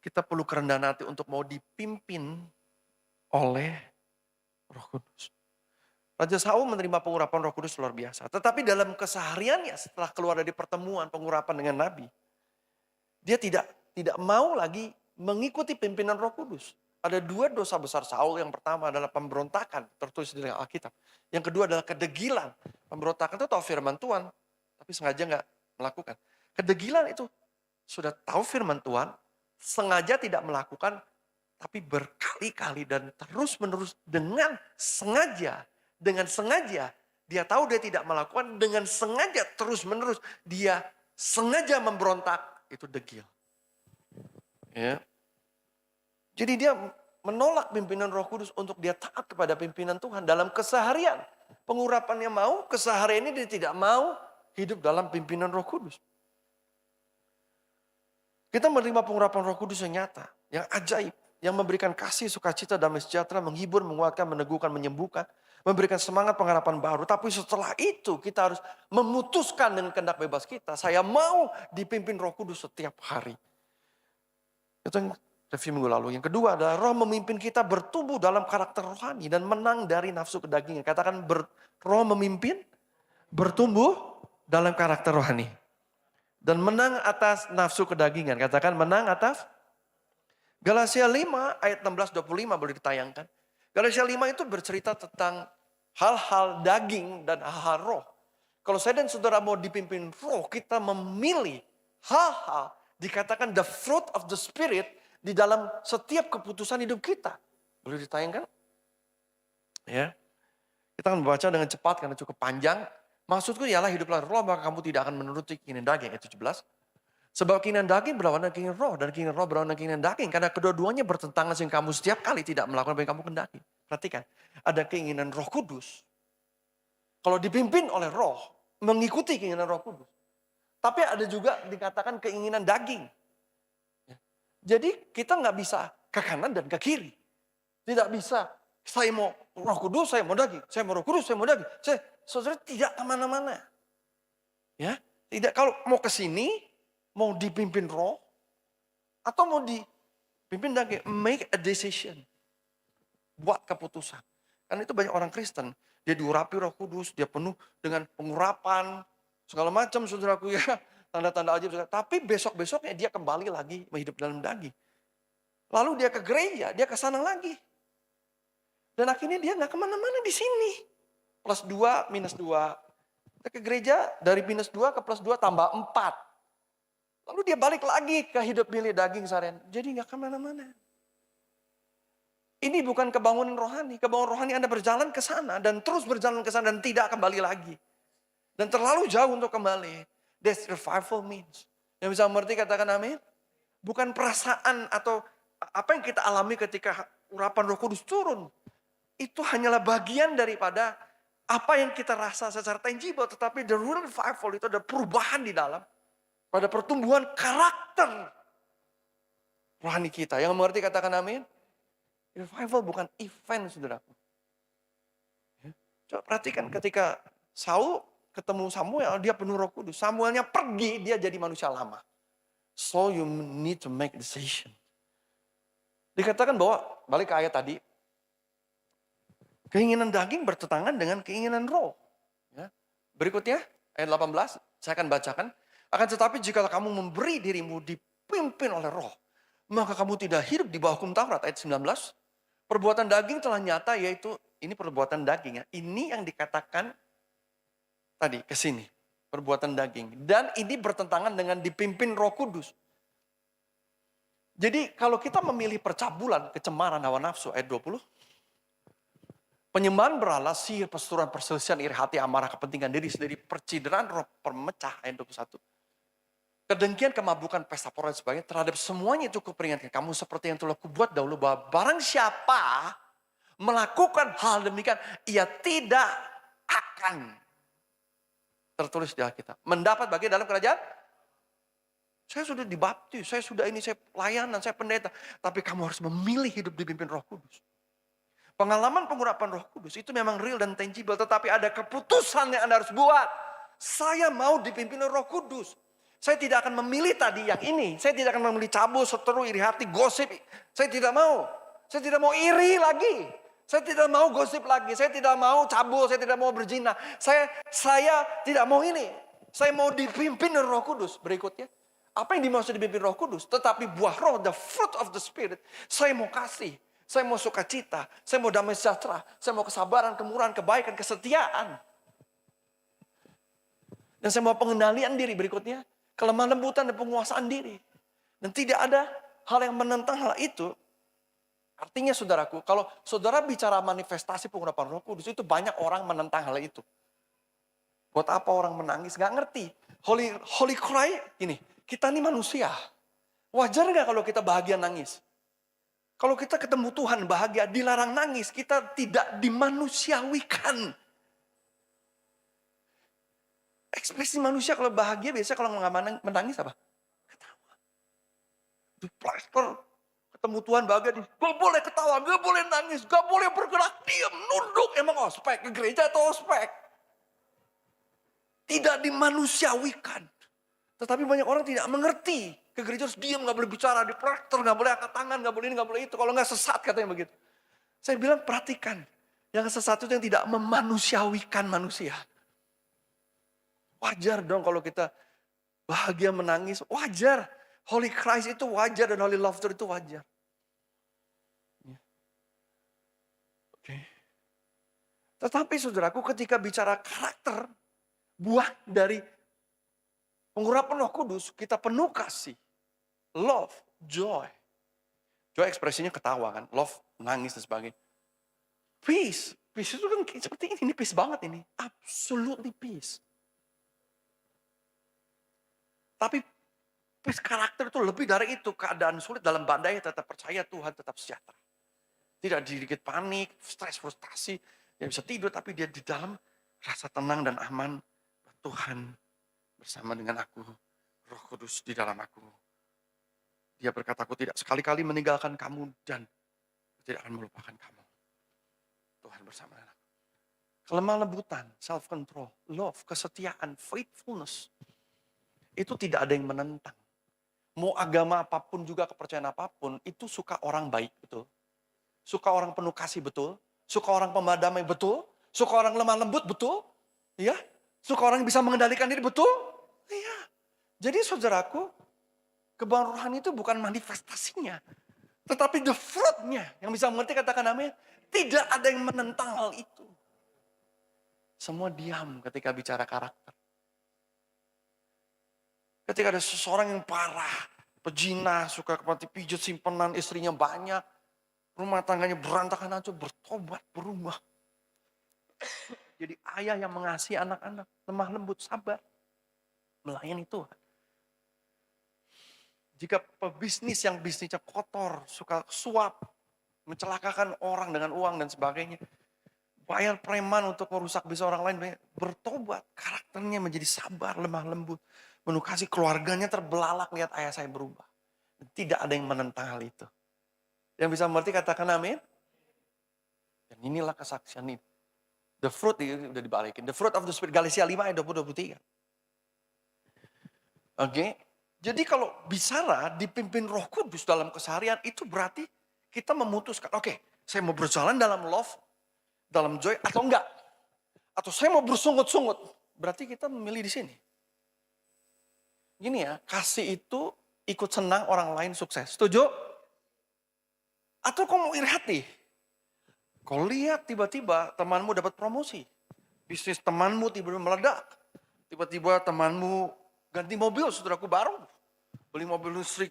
Kita perlu kerendahan hati untuk mau dipimpin oleh Roh Kudus. Raja Saul menerima pengurapan Roh Kudus luar biasa. Tetapi dalam kesehariannya setelah keluar dari pertemuan pengurapan dengan Nabi. Dia tidak mau lagi mengikuti pimpinan Roh Kudus. Ada dua dosa besar Saul. Yang pertama adalah pemberontakan, tertulis di dalam Alkitab. Yang kedua adalah kedegilan. Pemberontakan itu tahu firman Tuhan, tapi sengaja nggak melakukan. Kedegilan itu sudah tahu firman Tuhan, sengaja tidak melakukan, tapi berkali-kali dan terus-menerus dengan sengaja dia tahu dia tidak melakukan, dengan sengaja terus-menerus dia sengaja memberontak, itu degil. Ya. Jadi dia menolak pimpinan Roh Kudus untuk dia taat kepada pimpinan Tuhan dalam keseharian. Pengurapannya mau, kesehariannya dia tidak mau hidup dalam pimpinan Roh Kudus. Kita menerima pengurapan Roh Kudus yang nyata, yang ajaib, yang memberikan kasih, sukacita, damai sejahtera, menghibur, menguatkan, meneguhkan, menyembuhkan, memberikan semangat pengharapan baru. Tapi setelah itu kita harus memutuskan dengan kehendak bebas kita. Saya mau dipimpin Roh Kudus setiap hari. Itu yang review minggu lalu. Yang kedua adalah Roh memimpin kita bertumbuh dalam karakter rohani dan menang dari nafsu kedagingan. Katakan Roh memimpin bertumbuh dalam karakter rohani dan menang atas nafsu kedagingan. Katakan menang atas. Galatia 5 ayat 16-25 boleh ditayangkan. Galatia 5 itu bercerita tentang hal-hal daging dan hal-hal roh. Kalau saya dan saudara mau dipimpin roh, kita memilih hal-hal dikatakan the fruit of the spirit di dalam setiap keputusan hidup kita. Boleh ditayangkan? Ya. Kita akan membaca dengan cepat karena cukup panjang. Maksudku ialah hiduplah roh maka kamu tidak akan menuruti keinginan daging. Ayat 17. Sebab keinginan daging berlawanan dengan keinginan roh dan keinginan roh berlawanan dengan keinginan daging. Karena kedua-duanya bertentangan sehingga kamu setiap kali tidak melakukan apa yang kamu kendaki. Perhatikan, ada keinginan Roh Kudus. Kalau dipimpin oleh roh, mengikuti keinginan Roh Kudus. Tapi ada juga dikatakan keinginan daging. Jadi kita nggak bisa ke kanan dan ke kiri. Tidak bisa, saya mau Roh Kudus, saya mau daging. Saya mau Roh Kudus, saya mau daging. Saudara tidak kemana-mana. Ya, tidak, kalau mau ke sini, mau dipimpin roh, atau mau dipimpin daging, make a decision. Buat keputusan. Karena itu banyak orang Kristen, dia diurapi Roh Kudus, dia penuh dengan pengurapan, segala macam saudaraku ya, tanda-tanda ajaib. Tapi besok-besoknya dia kembali lagi hidup dalam daging. Lalu dia ke gereja, dia ke sana lagi. Dan akhirnya dia nggak kemana-mana di sini. Plus 2, minus 2. Dia ke gereja, dari minus 2 ke plus 2 tambah 4. Lalu dia balik lagi ke hidup milik daging seharian. Jadi nggak kemana-mana. Ini bukan kebangunan rohani. Kebangunan rohani Anda berjalan ke sana dan terus berjalan ke sana dan tidak kembali lagi. Dan terlalu jauh untuk kembali. That's revival means. Yang bisa mengerti katakan amin. Bukan perasaan atau apa yang kita alami ketika urapan Roh Kudus turun. Itu hanyalah bagian daripada apa yang kita rasa secara tangible. Tetapi the real revival itu ada perubahan di dalam. Pada pertumbuhan karakter rohani kita. Yang mengerti katakan amin. Revival bukan event, saudaraku. Ya. Coba perhatikan ketika Saul ketemu Samuel, dia penuh Roh Kudus. Samuelnya pergi, dia jadi manusia lama. So you need to make a decision. Dikatakan bahwa, balik ke ayat tadi, keinginan daging bertentangan dengan keinginan roh. Ya. Berikutnya, ayat 18, saya akan bacakan. Akan tetapi jika kamu memberi dirimu dipimpin oleh roh, maka kamu tidak hidup di bawah hukum Taurat. Ayat 19. Perbuatan daging telah nyata, yaitu ini perbuatan daging. Ya. Ini yang dikatakan tadi ke sini, perbuatan daging. Dan ini bertentangan dengan dipimpin Roh Kudus. Jadi kalau kita memilih percabulan, kecemaran, hawa nafsu, ayat 20. Penyembahan berhala, sihir, perseteruan, perselisihan, iri hati, amarah, kepentingan diri sendiri, percideraan roh, pemecah, ayat 21. Kedengkian, kemabukan, pesta pora dan sebagainya, terhadap semuanya itu kuperingatkan kamu seperti yang telah kubuat dahulu, bahwa barang siapa melakukan hal demikian, ia tidak akan tertulis di Alkitab mendapat bagian dalam kerajaan. Saya sudah dibaptis, saya sudah ini, saya pelayanan, saya pendeta. Tapi kamu harus memilih hidup dipimpin Roh Kudus. Pengalaman pengurapan Roh Kudus itu memang real dan tangible, tetapi ada keputusan yang Anda harus buat. Saya mau dipimpin oleh Roh Kudus. Saya tidak akan memilih tadi yang ini. Saya tidak akan memilih cabul, seteru, iri hati, gosip. Saya tidak mau. Saya tidak mau iri lagi. Saya tidak mau gosip lagi. Saya tidak mau cabul, saya tidak mau berzina. Saya tidak mau ini. Saya mau dipimpin oleh Roh Kudus. Berikutnya. Apa yang dimaksud dipimpin Roh Kudus? Tetapi buah roh, the fruit of the Spirit. Saya mau kasih. Saya mau sukacita. Saya mau damai sejahtera. Saya mau kesabaran, kemurahan, kebaikan, kesetiaan. Dan saya mau pengendalian diri berikutnya. Kelemah lembutan dan penguasaan diri. Dan tidak ada hal yang menentang hal itu. Artinya saudaraku, kalau saudara bicara manifestasi pengurapan Roh Kudus, itu banyak orang menentang hal itu. Buat apa orang menangis? Gak ngerti. Holy cry, ini. Kita ini manusia. Wajar gak kalau kita bahagia nangis? Kalau kita ketemu Tuhan bahagia, dilarang nangis, kita tidak dimanusiawikan. Ekspresi manusia kalau bahagia biasanya kalau nggak menangis apa? Ketawa. Itu plaster. Ketemu Tuhan bahagia, gak boleh ketawa, gak boleh nangis, gak boleh bergerak, diam, nunduk. Emang ospek ke gereja atau ospek? Tidak dimanusiawikan. Tetapi banyak orang tidak mengerti. Ke gereja harus diam, gak boleh bicara, di prakter, gak boleh angkat tangan, gak boleh ini, gak boleh itu. Kalau gak sesat katanya begitu. Saya bilang perhatikan, yang sesat itu yang tidak memanusiawikan manusia. Wajar dong kalau kita bahagia menangis, wajar. Holy Christ itu wajar dan Holy Laughter itu wajar. Oke. Tetapi saudaraku ketika bicara karakter, buah dari pengurapan Roh Kudus, kita penuh kasih. Love, joy. Joy ekspresinya ketawa kan, love, nangis dan sebagainya. Peace, peace itu kan seperti ini peace banget ini. Absolutely peace. Tapi peace karakter itu lebih dari itu. Keadaan sulit dalam badai tetap percaya Tuhan, tetap sejahtera. Tidak sedikit panik, stres, frustasi. Dia bisa tidur tapi dia di dalam rasa tenang dan aman. Tuhan bersama dengan aku. Roh Kudus di dalam aku. Dia berkata, aku tidak sekali-kali meninggalkan kamu dan tidak akan melupakan kamu. Tuhan bersama dengan aku. Kelemah lembutan, self-control, love, kesetiaan, faithfulness. Itu tidak ada yang menentang. Mau agama apapun juga, kepercayaan apapun, itu suka orang baik, betul. Suka orang penuh kasih, betul. Suka orang pemadamai, betul. Suka orang lemah lembut, betul. Iya. Suka orang yang bisa mengendalikan diri, betul. Iya. Jadi saudaraku, kebahagiaan rohani itu bukan manifestasinya. Tetapi the fruit-nya. Yang bisa mengerti katakan amin. Tidak ada yang menentang hal itu. Semua diam ketika bicara karakter. Ketika ada seseorang yang parah, pejina, suka mati pijat, simpenan, istrinya banyak, rumah tangganya berantakan hancur, bertobat, berubah. Jadi ayah yang mengasihi anak-anak, lemah lembut, sabar, melayani Tuhan. Jika pebisnis yang bisnisnya kotor, suka suap, mencelakakan orang dengan uang dan sebagainya, bayar preman untuk merusak bisnis orang lain, bertobat, karakternya menjadi sabar, lemah lembut, penuh kasih, keluarganya terbelalak lihat ayah saya berubah. Tidak ada yang menentang hal itu. Yang bisa mengerti katakan amin. Dan inilah kesaksian ini. The fruit ini udah dibalikin. The fruit of the Spirit, Galatia 5 ayat 20-23. Oke. Jadi kalau bicara dipimpin Roh Kudus dalam keseharian, itu berarti kita memutuskan, oke, saya mau berjalan dalam love, dalam joy atau enggak. Atau saya mau bersungut-sungut. Berarti kita memilih di sini. Gini ya, kasih itu ikut senang orang lain sukses. Setuju? Atau kau mau iri hati? Kau lihat tiba-tiba temanmu dapat promosi. Bisnis temanmu tiba-tiba meledak. Tiba-tiba temanmu ganti mobil, saudaraku baru. Beli mobil listrik.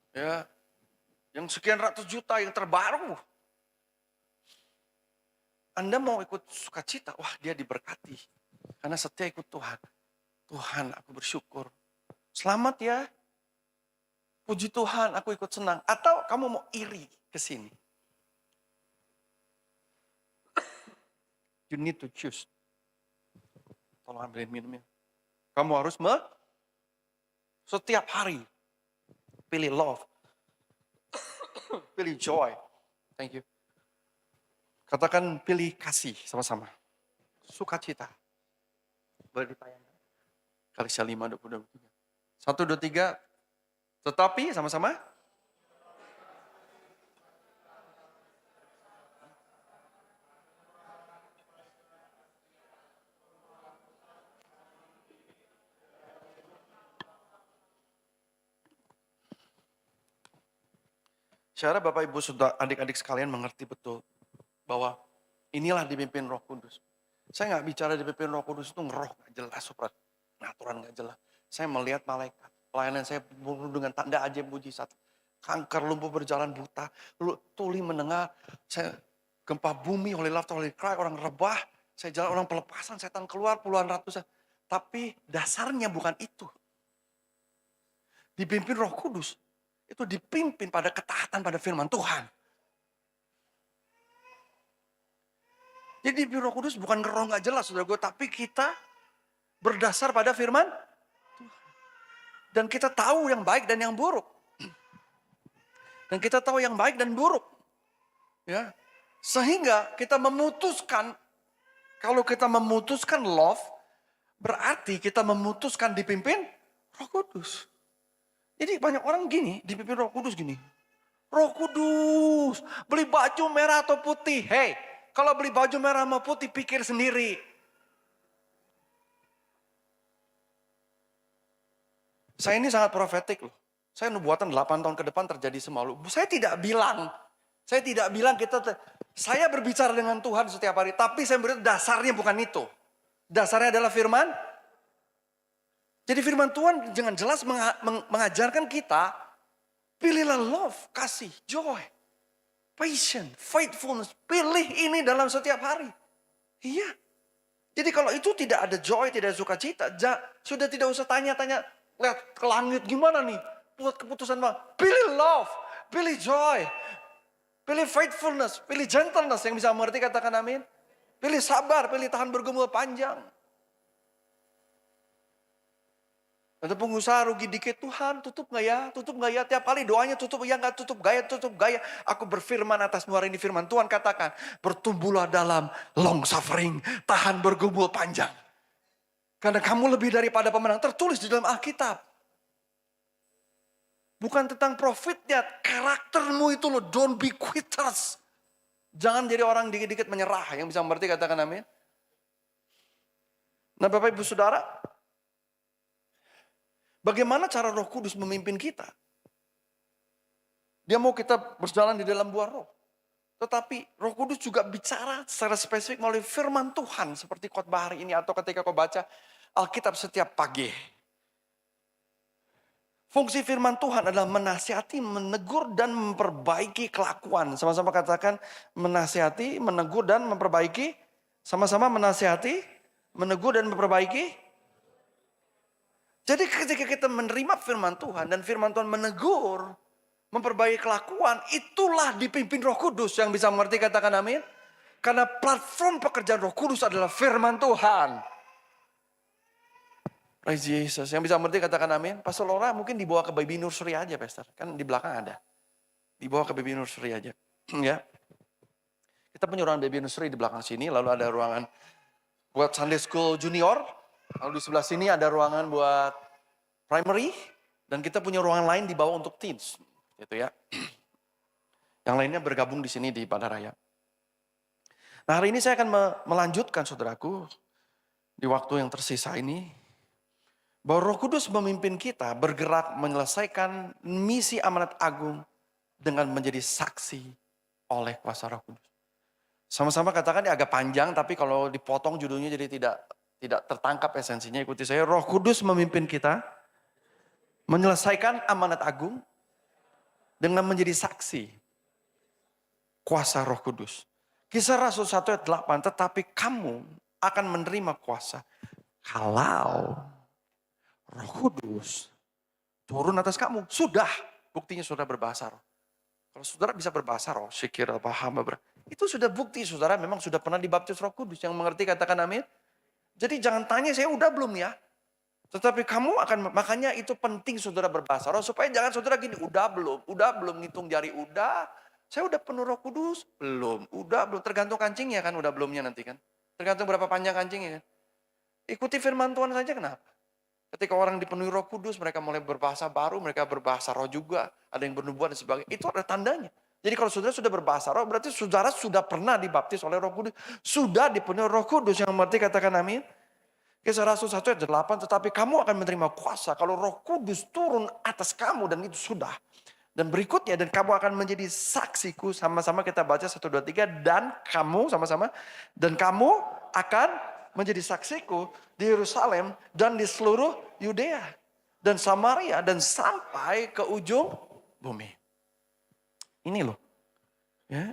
Ya, yang sekian ratus juta, yang terbaru. Anda mau ikut sukacita, wah dia diberkati. Karena setia ikut Tuhan. Tuhan, aku bersyukur. Selamat ya. Puji Tuhan, aku ikut senang. Atau kamu mau iri ke sini. You need to choose. Tolong ambilin minumnya. Kamu harus setiap hari pilih love. Pilih joy. Thank you. Katakan pilih kasih sama-sama. Sukacita. Boleh ditayangkan. Galatia 5:20-23. 1, 2, 3. Tetapi sama-sama. Saya harap Bapak Ibu sudah adik-adik sekalian mengerti betul bahwa inilah dipimpin Roh Kudus. Saya nggak bicara dipimpin Roh Kudus itu ngeroh nggak jelas, supranatural nggak jelas. Saya melihat malaikat, pelayanan saya penuh dengan tanda ajaib mujizat. Kanker, lumpuh berjalan buta, tuli mendengar, saya gempa bumi, Holy Laughter, Holy Cry, orang rebah, saya jalan orang pelepasan, setan keluar puluhan ratusan. Tapi dasarnya bukan itu. Dipimpin Roh Kudus. Itu dipimpin pada ketaatan pada firman Tuhan. Jadi Roh Kudus bukan roh gak jelas, saudara gue, tapi kita berdasar pada firman Tuhan. Dan kita tahu yang baik dan yang buruk. Dan kita tahu yang baik dan buruk. Ya. Sehingga kita memutuskan, kalau kita memutuskan love, berarti kita memutuskan dipimpin Roh Kudus. Jadi banyak orang gini, dipimpin Roh Kudus gini. Roh Kudus, beli baju merah atau putih. Hey, kalau beli baju merah sama putih, pikir sendiri. Saya ini sangat profetik loh. Saya nubuatan 8 tahun ke depan terjadi semua. Saya tidak bilang saya berbicara dengan Tuhan setiap hari. Tapi saya beritahu dasarnya bukan itu. Dasarnya adalah firman. Jadi firman Tuhan dengan jelas mengajarkan kita. Pilihlah love, kasih, joy, patience, faithfulness. Pilih ini dalam setiap hari. Iya. Jadi kalau itu tidak ada joy, tidak ada sukacita. Sudah tidak usah tanya-tanya. Lihat ke langit gimana nih. Buat keputusan bang. Pilih love, pilih joy. Pilih faithfulness, pilih gentleness. Yang bisa mengerti katakan amin. Pilih sabar, pilih tahan bergumul panjang. Ada pengusaha rugi dikit, Tuhan tutup gak ya? Tutup gak ya? Tiap kali doanya tutup ya gak tutup gaya, tutup gaya. Aku berfirman atas hari ini firman Tuhan katakan. Bertumbuhlah dalam long suffering, tahan bergumul panjang. Karena kamu lebih daripada pemenang, tertulis di dalam Alkitab. Bukan tentang profitnya, karaktermu itu loh, don't be quitters. Jangan jadi orang dikit-dikit menyerah, yang bisa mengerti katakan amin. Nah Bapak Ibu Saudara, bagaimana cara Roh Kudus memimpin kita? Dia mau kita berjalan di dalam buah roh. Tetapi Roh Kudus juga bicara secara spesifik melalui firman Tuhan. Seperti khotbah hari ini atau ketika kau baca Alkitab setiap pagi. Fungsi firman Tuhan adalah menasihati, menegur, dan memperbaiki kelakuan. Sama-sama katakan menasihati, menegur, dan memperbaiki. Sama-sama menasihati, menegur, dan memperbaiki. Jadi ketika kita menerima firman Tuhan dan firman Tuhan menegur, memperbaiki kelakuan, itulah dipimpin Roh Kudus. Yang bisa mengerti katakan amin. Karena platform pekerjaan Roh Kudus adalah firman Tuhan. Praise Jesus. Yang bisa mengerti katakan amin. Pastor Laura mungkin dibawa ke Baby Nursery aja Pastor. Kan di belakang ada. Dibawa ke Baby Nursery aja. Ya. Kita punya ruangan Baby Nursery di belakang sini. Lalu ada ruangan buat Sunday School Junior. Lalu di sebelah sini ada ruangan buat primary. Dan kita punya ruangan lain di bawah untuk teens. Gitu ya. Yang lainnya bergabung di sini di Padaraya. Nah hari ini saya akan melanjutkan saudaraku. Di waktu yang tersisa ini. Bahwa Roh Kudus memimpin kita bergerak menyelesaikan misi amanat agung dengan menjadi saksi oleh kuasa Roh Kudus. Sama-sama katakan ini agak panjang tapi kalau dipotong judulnya jadi tidak tertangkap esensinya. Ikuti saya, Roh Kudus memimpin kita menyelesaikan amanat agung dengan menjadi saksi kuasa Roh Kudus. Kisah Rasul 1 ayat 8, tetapi kamu akan menerima kuasa kalau Roh Kudus turun atas kamu. Sudah, buktinya saudara berbahasa roh. Kalau saudara bisa berbahasa roh, syikir, paham, itu sudah bukti saudara memang sudah pernah dibaptis Roh Kudus. Yang mengerti katakan amin. Jadi jangan tanya saya udah belum ya. Tetapi kamu akan, makanya itu penting saudara berbahasa roh. Supaya jangan saudara gini, udah belum ngitung jari, udah. Saya udah penuh Roh Kudus, belum. Udah belum, tergantung kancingnya kan, udah belumnya nanti kan. Tergantung berapa panjang kancingnya kan. Ikuti firman Tuhan saja kenapa. Ketika orang dipenuhi Roh Kudus, mereka mulai berbahasa baru, mereka berbahasa roh juga. Ada yang bernubuat dan sebagainya. Itu ada tandanya. Jadi kalau saudara sudah berbahasa roh, berarti saudara sudah pernah dibaptis oleh Roh Kudus. Sudah dipenuhi Roh Kudus. Yang mengerti katakan amin. Kisah Rasul 1 ayat 8, tetapi kamu akan menerima kuasa kalau Roh Kudus turun atas kamu, dan itu sudah. Dan berikutnya, dan kamu akan menjadi saksiku. Sama-sama kita baca 1, 2, 3. Dan kamu, sama-sama. Dan kamu akan menjadi saksiku di Yerusalem dan di seluruh Yudea dan Samaria dan sampai ke ujung bumi. Ini loh. Ya.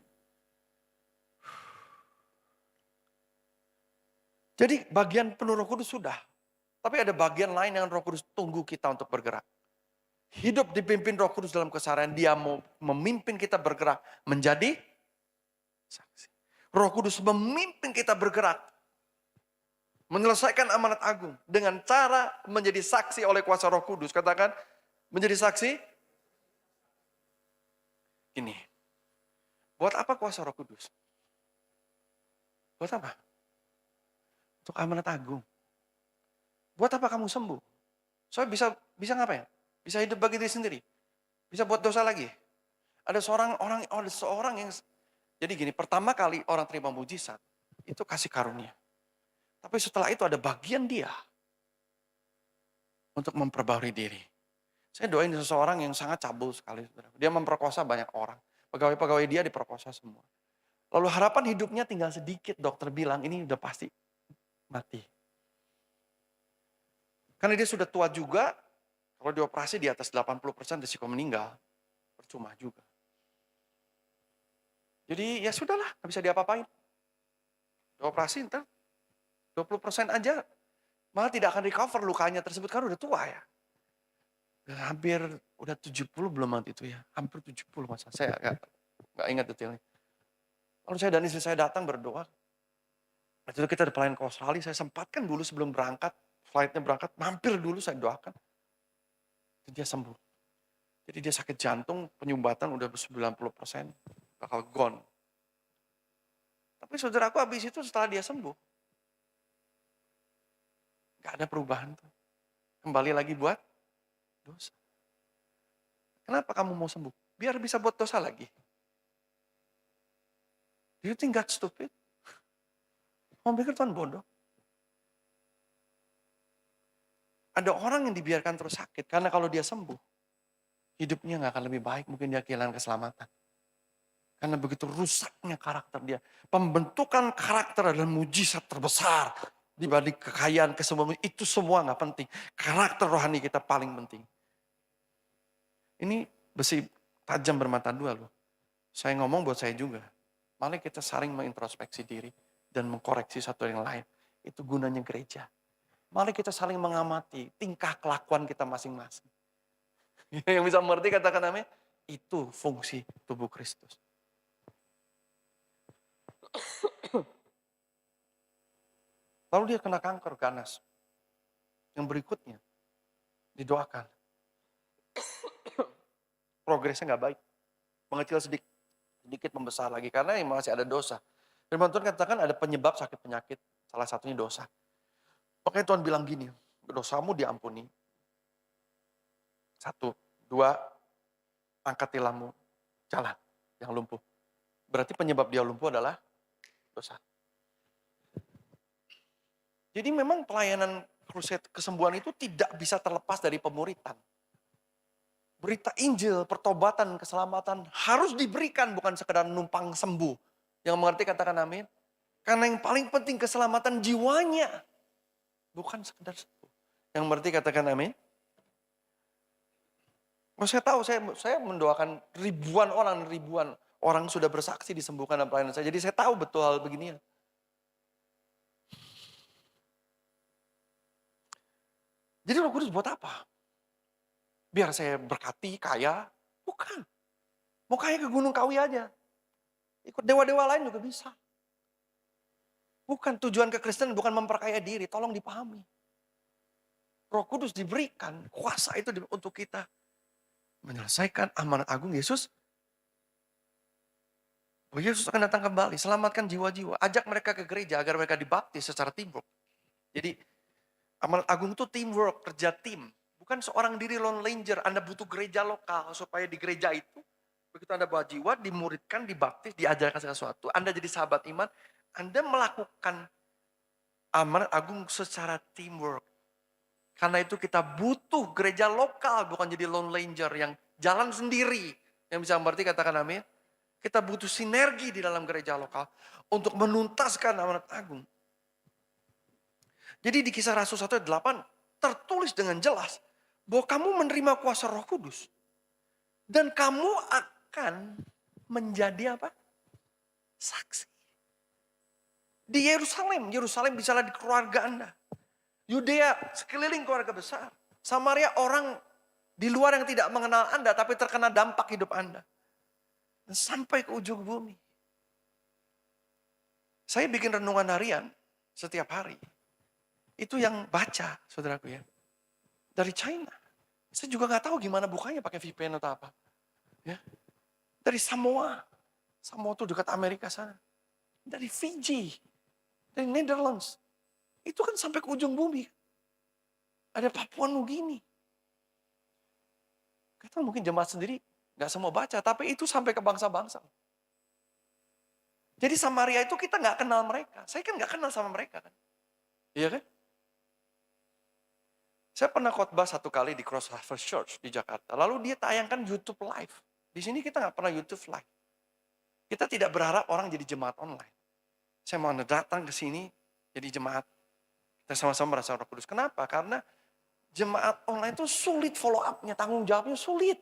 Jadi bagian penuh Roh Kudus sudah. Tapi ada bagian lain yang Roh Kudus tunggu kita untuk bergerak. Hidup dipimpin Roh Kudus dalam keseharian. Dia mau memimpin kita bergerak menjadi saksi. Roh Kudus memimpin kita bergerak. Menyelesaikan amanat agung dengan cara menjadi saksi oleh kuasa Roh Kudus. Katakan, menjadi saksi. Gini, buat apa kuasa Roh Kudus? Buat apa? Untuk amanat agung. Buat apa kamu sembuh? Soalnya bisa ngapain? Bisa hidup bagi diri sendiri. Bisa buat dosa lagi. Ada seorang yang jadi gini, pertama kali orang terima mujizat itu kasih karunia. Tapi setelah itu ada bagian dia untuk memperbarui diri. Saya doain seseorang yang sangat cabul sekali. Saudara. Dia memperkosa banyak orang. Pegawai-pegawai dia diperkosa semua. Lalu harapan hidupnya tinggal sedikit. Dokter bilang ini udah pasti mati. Karena dia sudah tua juga. Kalau dioperasi di atas 80% risiko meninggal. Percuma juga. Jadi ya sudahlah, nggak bisa diapa-apain. Dioperasi ntar 20% aja. Malah tidak akan recover lukanya tersebut karena udah tua ya. Hampir udah 70 belum waktu itu ya. Hampir 70 masa. Saya nggak ingat detailnya. Lalu saya dan istri saya datang berdoa. Waktu itu kita ada pelayan ke Australia. Saya sempatkan dulu sebelum berangkat. Flightnya berangkat. Mampir dulu saya doakan. Dan dia sembuh. Jadi dia sakit jantung. Penyumbatan udah 90%. Bakal gone. Tapi saudaraku habis itu setelah dia sembuh. Gak ada perubahan tuh. Kembali lagi buat dosa. Kenapa kamu mau sembuh? Biar bisa buat dosa lagi. Do you think God stupid? Kamu pikir Tuhan bodoh? Ada orang yang dibiarkan terus sakit. Karena kalau dia sembuh, hidupnya gak akan lebih baik. Mungkin dia kehilangan keselamatan. Karena begitu rusaknya karakter dia. Pembentukan karakter adalah mujizat terbesar. Dibanding kekayaan, kesembuhan, itu semua gak penting. Karakter rohani kita paling penting. Ini besi tajam bermata dua loh. Saya ngomong buat saya juga. Mari kita saling mengintrospeksi diri dan mengkoreksi satu yang lain. Itu gunanya gereja. Mari kita saling mengamati tingkah kelakuan kita masing-masing. Yang bisa mengerti katakan namanya, itu fungsi tubuh Kristus. Lalu dia kena kanker ganas. Yang berikutnya, didoakan. Progresnya gak baik. Mengecil sedikit membesar lagi. Karena masih ada dosa. Firman Tuhan katakan ada penyebab sakit penyakit. Salah satunya dosa. Makanya Tuhan bilang gini, dosamu diampuni. 1, 2, angkat tilangmu, jalan yang lumpuh. Berarti penyebab dia lumpuh adalah dosa. Jadi memang pelayanan krusade kesembuhan itu tidak bisa terlepas dari pemuritan. Berita Injil, pertobatan, keselamatan harus diberikan bukan sekedar numpang sembuh. Yang mengerti katakan amin. Karena yang paling penting keselamatan jiwanya. Bukan sekedar sembuh. Yang mengerti katakan amin. Saya tahu, saya mendoakan ribuan orang sudah bersaksi disembuhkan dalam pelayanan saya. Jadi saya tahu betul hal beginian. Jadi Roh Kudus buat apa? Biar saya berkati, kaya? Bukan. Mau kaya ke Gunung Kawi aja. Ikut dewa-dewa lain juga bisa. Bukan tujuan kekristenan, bukan memperkaya diri. Tolong dipahami. Roh Kudus diberikan, kuasa itu untuk kita menyelesaikan amanat agung Yesus. Yesus akan datang kembali, selamatkan jiwa-jiwa. Ajak mereka ke gereja agar mereka dibaptis secara teamwork. Jadi amanat agung itu teamwork, kerja tim. Bukan seorang diri lone ranger, Anda butuh gereja lokal supaya di gereja itu, begitu Anda bawa jiwa, dimuridkan, dibaptis, diajarkan segala sesuatu, Anda jadi sahabat iman, Anda melakukan amanat agung secara teamwork. Karena itu kita butuh gereja lokal, bukan jadi lone ranger yang jalan sendiri. Yang bisa mengerti katakan amin. Kita butuh sinergi di dalam gereja lokal untuk menuntaskan amanat agung. Jadi di Kisah Rasul 1 ayat 8 tertulis dengan jelas bahwa kamu menerima kuasa Roh Kudus dan kamu akan menjadi apa? Saksi. Di Yerusalem bisalah di keluarga Anda. Yudea sekeliling keluarga besar. Samaria orang di luar yang tidak mengenal Anda tapi terkena dampak hidup Anda. Dan sampai ke ujung bumi. Saya bikin renungan harian setiap hari. Itu yang baca, saudaraku ya. Dari China. Saya juga gak tahu gimana bukanya pakai VPN atau apa. Ya. Dari Samoa. Samoa itu dekat Amerika sana. Dari Fiji. Dari Netherlands. Itu kan sampai ke ujung bumi. Ada Papua Nugini. Kita mungkin jemaat sendiri nggak semua baca, tapi itu sampai ke bangsa-bangsa. Jadi Samaria itu kita nggak kenal mereka. Saya kan nggak kenal sama mereka kan. Iya kan? Saya pernah khotbah satu kali di Cross Harvest Church di Jakarta. Lalu dia tayangkan YouTube live. Di sini kita nggak pernah YouTube live. Kita tidak berharap orang jadi jemaat online. Saya mau datang ke sini jadi jemaat. Kita sama-sama merasa Roh Kudus. Kenapa? Karena jemaat online itu sulit follow up-nya, tanggung jawabnya sulit.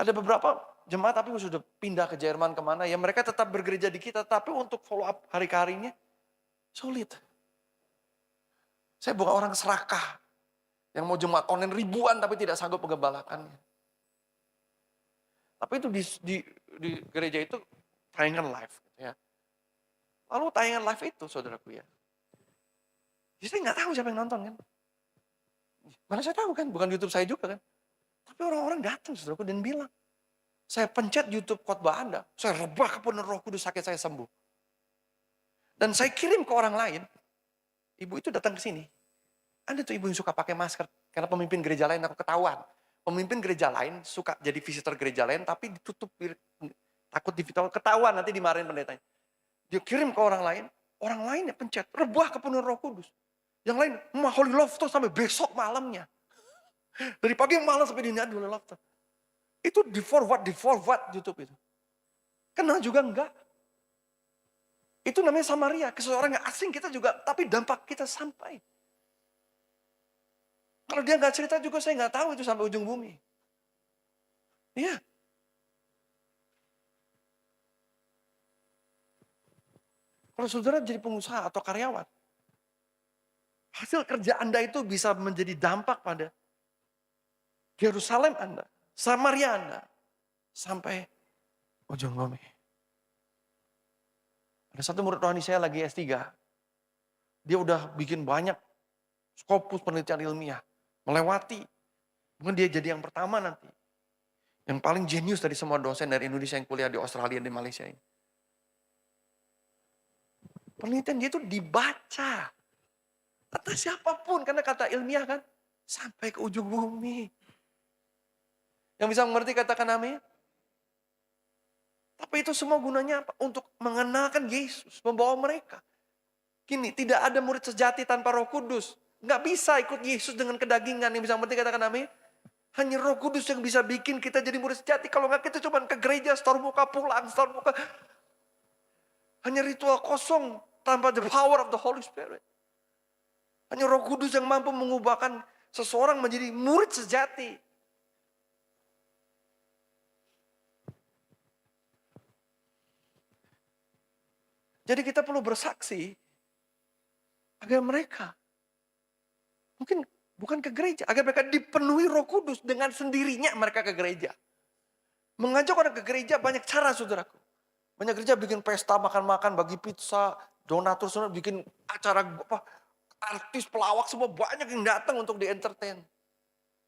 Ada beberapa jemaat tapi sudah pindah ke Jerman kemana, ya mereka tetap bergereja di kita, tapi untuk follow up hari ke harinya sulit. Saya bukan orang serakah yang mau jemaat online ribuan tapi tidak sanggup menggembalakannya. Tapi itu di gereja itu tayangan live. Gitu ya. Lalu tayangan live itu saudaraku ya. Jadi saya nggak tahu siapa yang nonton kan. Mana saya tahu kan, bukan YouTube saya juga kan. Tapi orang-orang datang saudaraku dan bilang, saya pencet YouTube khotbah Anda, saya rebah kepenuhan Roh Kudus, sakit saya sembuh. Dan saya kirim ke orang lain, ibu itu datang ke sini. Ada tuh ibu yang suka pakai masker, karena pemimpin gereja lain aku ketahuan. Pemimpin gereja lain suka jadi visitor gereja lain, tapi ditutup, takut ketahuan nanti dimarahin pendetanya. Dia kirim ke orang lainnya pencet, rebah kepenuhan Roh Kudus. Yang lain, Holy Love tuh sampai besok malamnya. Dari pagi malam sampai dini hari Holy Love tuh. Itu di forward YouTube itu. Kenal juga enggak. Itu namanya Samaria, ke seorang yang asing kita juga, tapi dampak kita sampai. Kalau dia nggak cerita juga saya nggak tahu itu sampai ujung bumi. Iya. Kalau saudara jadi pengusaha atau karyawan, hasil kerja Anda itu bisa menjadi dampak pada Yerusalem Anda, Samaria Anda, sampai ujung bumi. Ada satu murid rohani saya lagi S3. Dia udah bikin banyak skopus penelitian ilmiah. Melewati. Mungkin dia jadi yang pertama nanti. Yang paling jenius dari semua dosen dari Indonesia yang kuliah di Australia dan di Malaysia ini. Penelitian dia itu dibaca. Kata siapapun, karena kata ilmiah kan. Sampai ke ujung bumi. Yang bisa mengerti katakan amin. Tapi itu semua gunanya apa? Untuk mengenalkan Yesus, membawa mereka. Gini, tidak ada murid sejati tanpa Roh Kudus. Nggak bisa ikut Yesus dengan kedagingan. Yang bisa mengerti katakan amin. Hanya Roh Kudus yang bisa bikin kita jadi murid sejati. Kalau nggak kita cuma ke gereja, setor muka pulang, setor muka. Hanya ritual kosong tanpa the power of the Holy Spirit. Hanya Roh Kudus yang mampu mengubahkan seseorang menjadi murid sejati. Jadi kita perlu bersaksi agar mereka mungkin bukan ke gereja, agar mereka dipenuhi Roh Kudus dengan sendirinya mereka ke gereja. Mengajak orang ke gereja banyak cara saudaraku. Banyak gereja bikin pesta makan-makan, bagi pizza, donatur, bikin acara artis, pelawak semua banyak yang datang untuk di-entertain.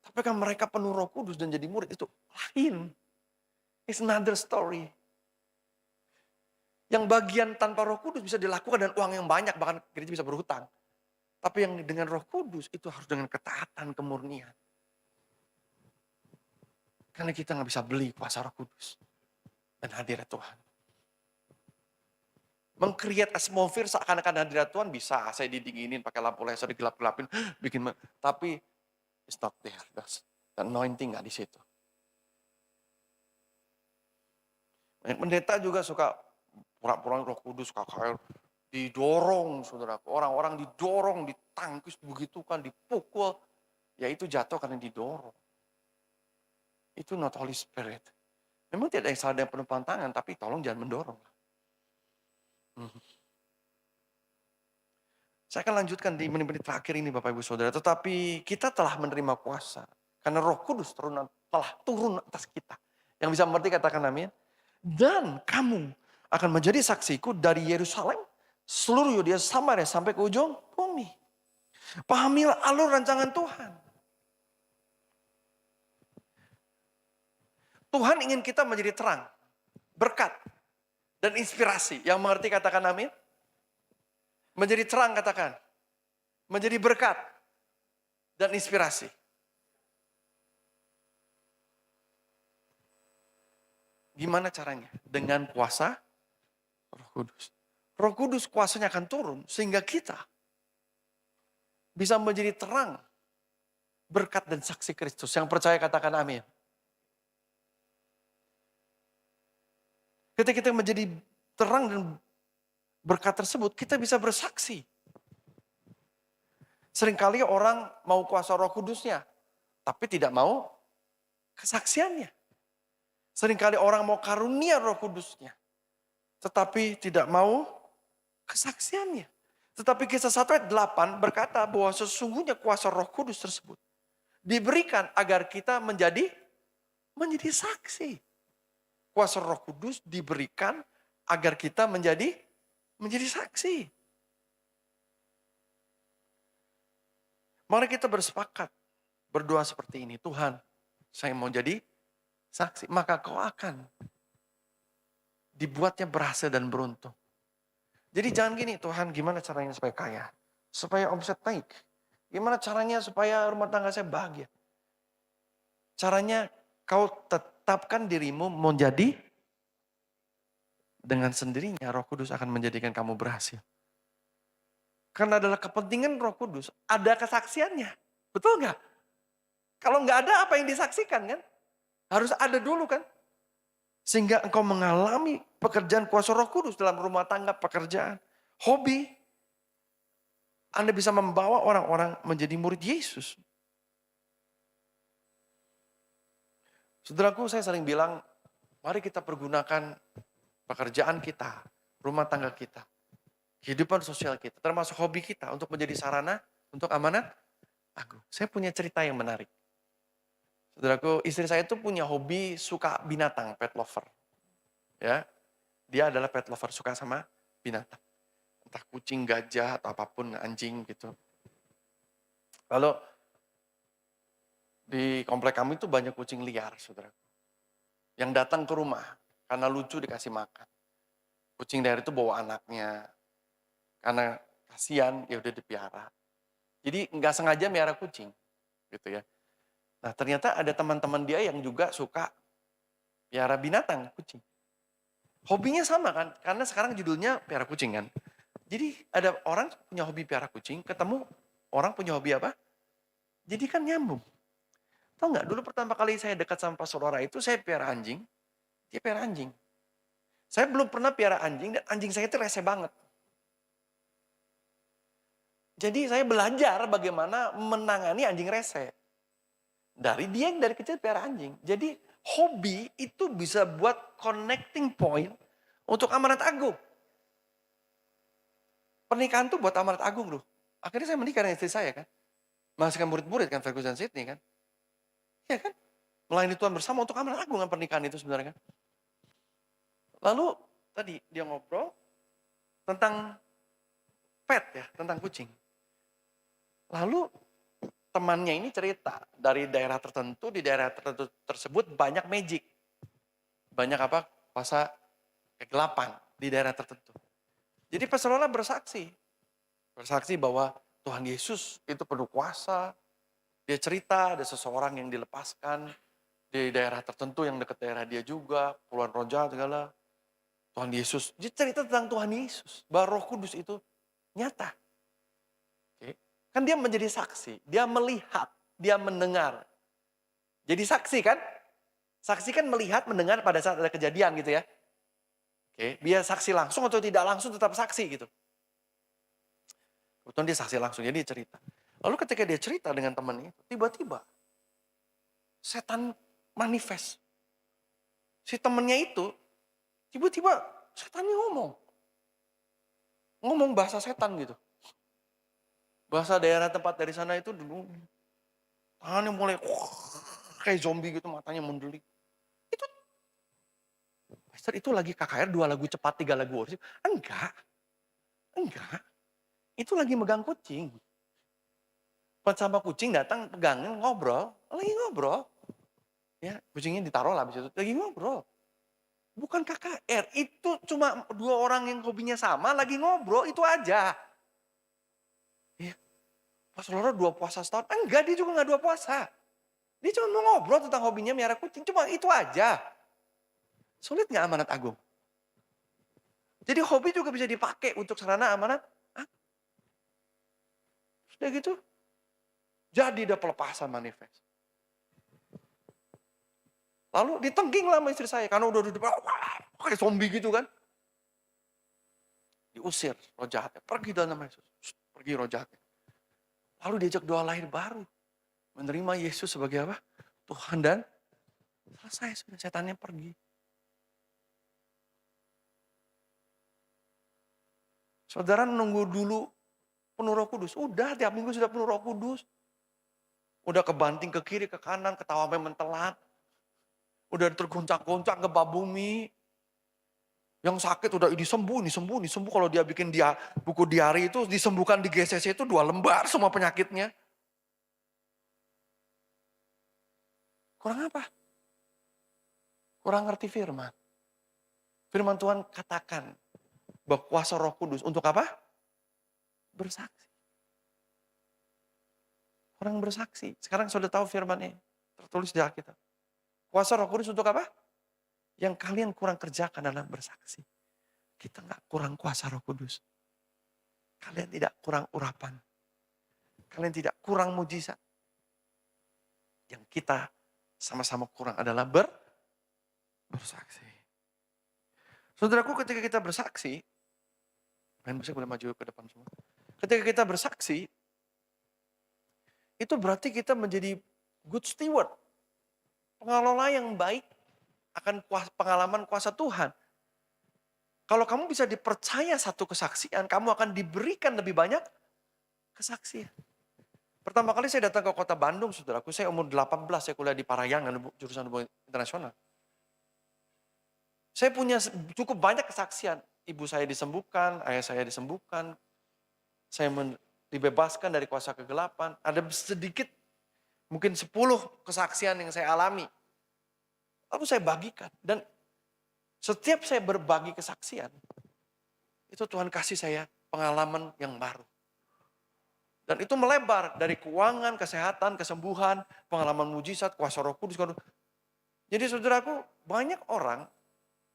Tapi kan mereka penuh Roh Kudus dan jadi murid itu lain. It's another story. Yang bagian tanpa Roh Kudus bisa dilakukan dengan uang yang banyak, bahkan gereja bisa berhutang. Tapi yang dengan Roh Kudus itu harus dengan ketaatan, kemurnian. Karena kita nggak bisa beli kuasa Roh Kudus dan hadirat Tuhan. Meng-create atmosfer seakan-akan hadirat Tuhan bisa. Saya didinginin pakai lampu laser, digelap-gelapin, bikin. Tapi it's not there. The anointing nggak di situ. Banyak pendeta juga suka pura-pura Roh Kudus, KKR, didorong saudaraku. Orang-orang didorong, ditangkis begitu kan, dipukul. Ya itu jatuh karena didorong. Itu not Holy Spirit. Memang tidak ada yang salah dengan penumpangan tangan, tapi tolong jangan mendorong. Saya akan lanjutkan di menit-menit terakhir ini Bapak Ibu Saudara. Tetapi kita telah menerima kuasa. Karena Roh Kudus telah turun atas kita. Yang bisa mengerti katakan amin. Dan kamu akan menjadi saksiku dari Yerusalem, seluruh Yudea, Samaria, sampai ke ujung bumi. Pahamilah alur rancangan Tuhan. Tuhan ingin kita menjadi terang, berkat, dan inspirasi. Yang mengerti katakan amin. Menjadi terang katakan. Menjadi berkat dan inspirasi. Gimana caranya? Dengan kuasa Roh Kudus. Roh Kudus kuasanya akan turun sehingga kita bisa menjadi terang, berkat dan saksi Kristus. Yang percaya katakan amin. Ketika kita menjadi terang dan berkat tersebut, kita bisa bersaksi. Seringkali orang mau kuasa Roh Kudusnya, tapi tidak mau kesaksiannya. Seringkali orang mau karunia Roh Kudusnya, tetapi tidak mau kesaksiannya. Tetapi Kisah 1 ayat 8 berkata bahwa sesungguhnya kuasa Roh Kudus tersebut diberikan agar kita menjadi saksi. Kuasa Roh Kudus diberikan agar kita menjadi saksi. Mari kita bersepakat berdoa seperti ini. Tuhan, saya mau jadi saksi. Maka kau akan dibuatnya berhasil dan beruntung. Jadi jangan gini, Tuhan gimana caranya supaya kaya? Supaya omset naik. Gimana caranya supaya rumah tangga saya bahagia? Caranya kau tetapkan dirimu menjadi, dengan sendirinya Roh Kudus akan menjadikan kamu berhasil. Karena adalah kepentingan Roh Kudus, ada kesaksiannya. Betul nggak? Kalau nggak ada apa yang disaksikan kan? Harus ada dulu kan? Sehingga engkau mengalami pekerjaan kuasa Roh Kudus dalam rumah tangga, pekerjaan, hobi. Anda bisa membawa orang-orang menjadi murid Yesus. Saudaraku, saya sering bilang, mari kita pergunakan pekerjaan kita, rumah tangga kita, kehidupan sosial kita, termasuk hobi kita untuk menjadi sarana untuk amanat agung. Saya punya cerita yang menarik. Saudaraku, istri saya itu punya hobi suka binatang, pet lover. Ya, dia adalah pet lover, suka sama binatang. Entah kucing, gajah, atau apapun, anjing gitu. Lalu di komplek kami itu banyak kucing liar, saudara. Yang datang ke rumah karena lucu dikasih makan. Kucing liar itu bawa anaknya. Karena kasihan, ya udah dipiara. Jadi nggak sengaja miara kucing, gitu ya. Nah ternyata ada teman-teman dia yang juga suka piara binatang, kucing. Hobinya sama kan, karena sekarang judulnya piara kucing kan. Jadi ada orang punya hobi piara kucing, ketemu orang punya hobi apa? Jadi kan nyambung. Tahu nggak, dulu pertama kali saya dekat sama Pastor Lora itu saya piara anjing, dia piara anjing. Saya belum pernah piara anjing dan anjing saya itu rese banget. Jadi saya belajar bagaimana menangani anjing rese. Dari dia yang dari kecil piara anjing. Jadi hobi itu bisa buat connecting point untuk amanat agung. Pernikahan tuh buat amanat agung loh. Akhirnya saya menikah dengan istri saya kan. Menghasilkan murid-murid kan, Fergus dan Sydney kan. Ya kan? Melayani Tuhan bersama untuk amanat agung kan pernikahan itu sebenarnya kan. Lalu tadi dia ngobrol tentang pet ya, tentang kucing. Lalu temannya ini cerita dari daerah tertentu, di daerah tertentu tersebut banyak magic. Banyak apa? Kuasa kegelapan di daerah tertentu. Jadi Pastor Lola bersaksi bahwa Tuhan Yesus itu penuh kuasa. Dia cerita ada seseorang yang dilepaskan di daerah tertentu yang dekat daerah dia juga, puluhan roh jahat segala. Tuhan Yesus, dia cerita tentang Tuhan Yesus, bahwa Roh Kudus itu nyata. Oke. Kan dia menjadi saksi, dia melihat, dia mendengar. Jadi saksi kan? Saksi kan melihat, mendengar pada saat ada kejadian gitu ya. Oke, biar saksi langsung atau tidak langsung tetap saksi gitu. Kebetulan dia saksi langsung, jadi dia cerita. Lalu ketika dia cerita dengan temannya itu, tiba-tiba setan manifest. Si temannya itu, tiba-tiba setannya ngomong bahasa setan gitu. Bahasa daerah tempat dari sana itu dulu, tangannya mulai kayak zombie gitu, matanya mendelik. Itu, Pastor itu lagi KKR 2 lagu cepat, 3 lagu worship. Enggak. Itu lagi megang kucing. Pas sama kucing datang pegangin ngobrol, lagi ngobrol. Ya, kucingnya ditaruh lah habis itu. Lagi ngobrol. Bukan KKR, itu cuma 2 orang yang hobinya sama lagi ngobrol, itu aja. Iya. Pas Loro 2 puasa setahun, enggak dia juga enggak 2 puasa. Dia cuma mau ngobrol tentang hobinya miara kucing, cuma itu aja. Sulit nggak amanat agung? Jadi hobi juga bisa dipakai untuk sarana amanat. Sudah gitu, jadi ada pelepasan manifest. Lalu ditengging lah sama istri saya, karena udah duduk kayak zombie gitu kan. Diusir roh jahatnya, pergi dalam nama Yesus. Pergi roh jahatnya. Lalu diajak doa lahir baru. Menerima Yesus sebagai apa? Tuhan dan selesai sudah, setannya pergi. Saudara nunggu dulu penuh Roh Kudus. Udah tiap minggu sudah penuh Roh Kudus. Udah kebanting ke kiri, ke kanan, ketawa sampai mentelat. Udah tergoncang-goncang ke bumi. Yang sakit udah ini sembuh, ini sembuh, ini sembuh. Kalau dia bikin buku diari itu disembuhkan di GCC itu 2 lembar semua penyakitnya. Kurang apa? Kurang ngerti firman. Firman Tuhan katakan bahwa kuasa Roh Kudus untuk apa? Bersaksi. Orang bersaksi. Sekarang sudah tahu firman-nya. Tertulis di Alkitab. Kuasa Roh Kudus untuk apa? Yang kalian kurang kerjakan adalah bersaksi. Kita nggak kurang kuasa Roh Kudus. Kalian tidak kurang urapan. Kalian tidak kurang mujizat. Yang kita sama-sama kurang adalah bersaksi. Saudaraku, ketika kita bersaksi, main musik boleh maju ke depan semua. Ketika kita bersaksi, itu berarti kita menjadi good steward. Pengelola yang baik akan pengalaman kuasa Tuhan. Kalau kamu bisa dipercaya satu kesaksian, kamu akan diberikan lebih banyak kesaksian. Pertama kali saya datang ke kota Bandung, saudaraku, saya umur 18, saya kuliah di Parayangan, jurusan hubungan internasional. Saya punya cukup banyak kesaksian. Ibu saya disembuhkan, ayah saya disembuhkan, saya dibebaskan dari kuasa kegelapan. Ada sedikit, mungkin 10 kesaksian yang saya alami. Lalu saya bagikan. Dan setiap saya berbagi kesaksian, itu Tuhan kasih saya pengalaman yang baru. Dan itu melebar dari keuangan, kesehatan, kesembuhan, pengalaman mujizat, kuasa Roh Kudus. Jadi saudaraku, banyak orang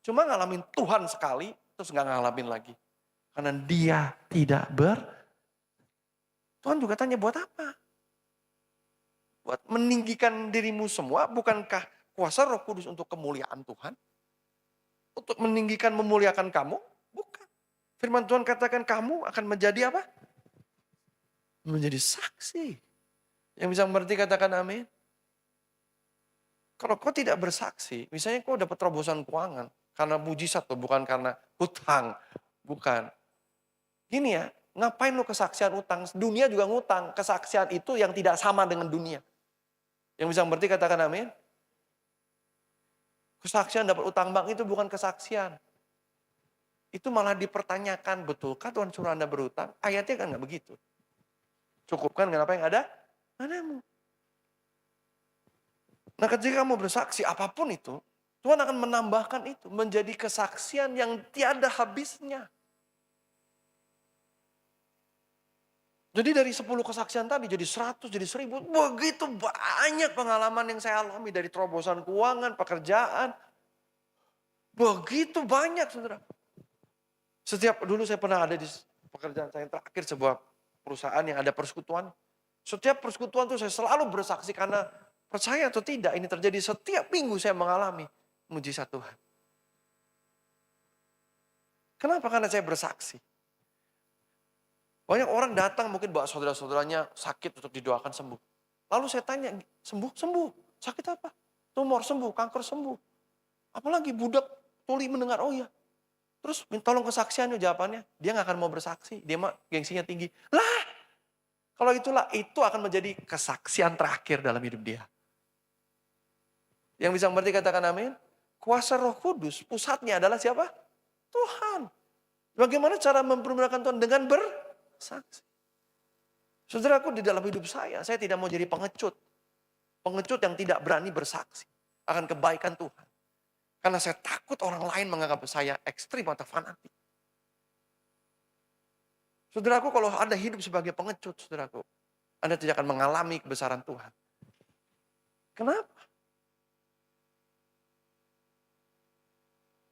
cuma ngalamin Tuhan sekali, terus nggak ngalamin lagi. Karena dia tidak Tuhan juga tanya buat apa? Buat meninggikan dirimu semua, bukankah kuasa Roh Kudus untuk kemuliaan Tuhan? Untuk meninggikan, memuliakan kamu? Bukan. Firman Tuhan katakan kamu akan menjadi apa? Menjadi saksi. Yang bisa mengerti katakan amin. Kalau kau tidak bersaksi, misalnya kau dapat terobosan keuangan, karena mujizat tuh, bukan karena hutang. Bukan. Gini ya, ngapain lu kesaksian utang? Dunia juga ngutang. Kesaksian itu yang tidak sama dengan dunia. Yang bisa mengerti katakan amin. Kesaksian dapat utang bank itu bukan kesaksian. Itu malah dipertanyakan, betulkah Tuhan suruh Anda berutang? Ayatnya kan nggak begitu. Cukupkan dengan apa yang ada padamu. Nah, ketika kamu bersaksi apapun itu, Tuhan akan menambahkan itu menjadi kesaksian yang tiada habisnya. Jadi dari 10 kesaksian tadi jadi 100, jadi 1000. Begitu banyak pengalaman yang saya alami dari terobosan keuangan, pekerjaan. Begitu banyak, saudara. Dulu saya pernah ada di pekerjaan saya yang terakhir, sebuah perusahaan yang ada persekutuan. Setiap persekutuan itu saya selalu bersaksi karena percaya atau tidak ini terjadi setiap minggu saya mengalami mujizat Tuhan. Kenapa? Karena saya bersaksi. Banyak orang datang mungkin bawa saudara-saudaranya sakit untuk didoakan sembuh. Lalu saya tanya, sembuh? Sembuh. Sakit apa? Tumor sembuh, kanker sembuh. Apalagi budak tuli mendengar, oh ya. Terus tolong kesaksiannya, jawabannya. Dia gak akan mau bersaksi, dia mah gengsinya tinggi. Lah, kalau itulah, itu akan menjadi kesaksian terakhir dalam hidup dia. Yang bisa mengerti katakan amin. Kuasa Roh Kudus, pusatnya adalah siapa? Tuhan. Bagaimana cara mempergunakan Tuhan? Dengan bersaksi. Saudaraku, di dalam hidup saya tidak mau jadi pengecut. Pengecut yang tidak berani bersaksi. akan kebaikan Tuhan. Karena saya takut orang lain menganggap saya ekstrim atau fanatik. Saudaraku, kalau Anda hidup sebagai pengecut, saudaraku, Anda tidak akan mengalami kebesaran Tuhan. Kenapa?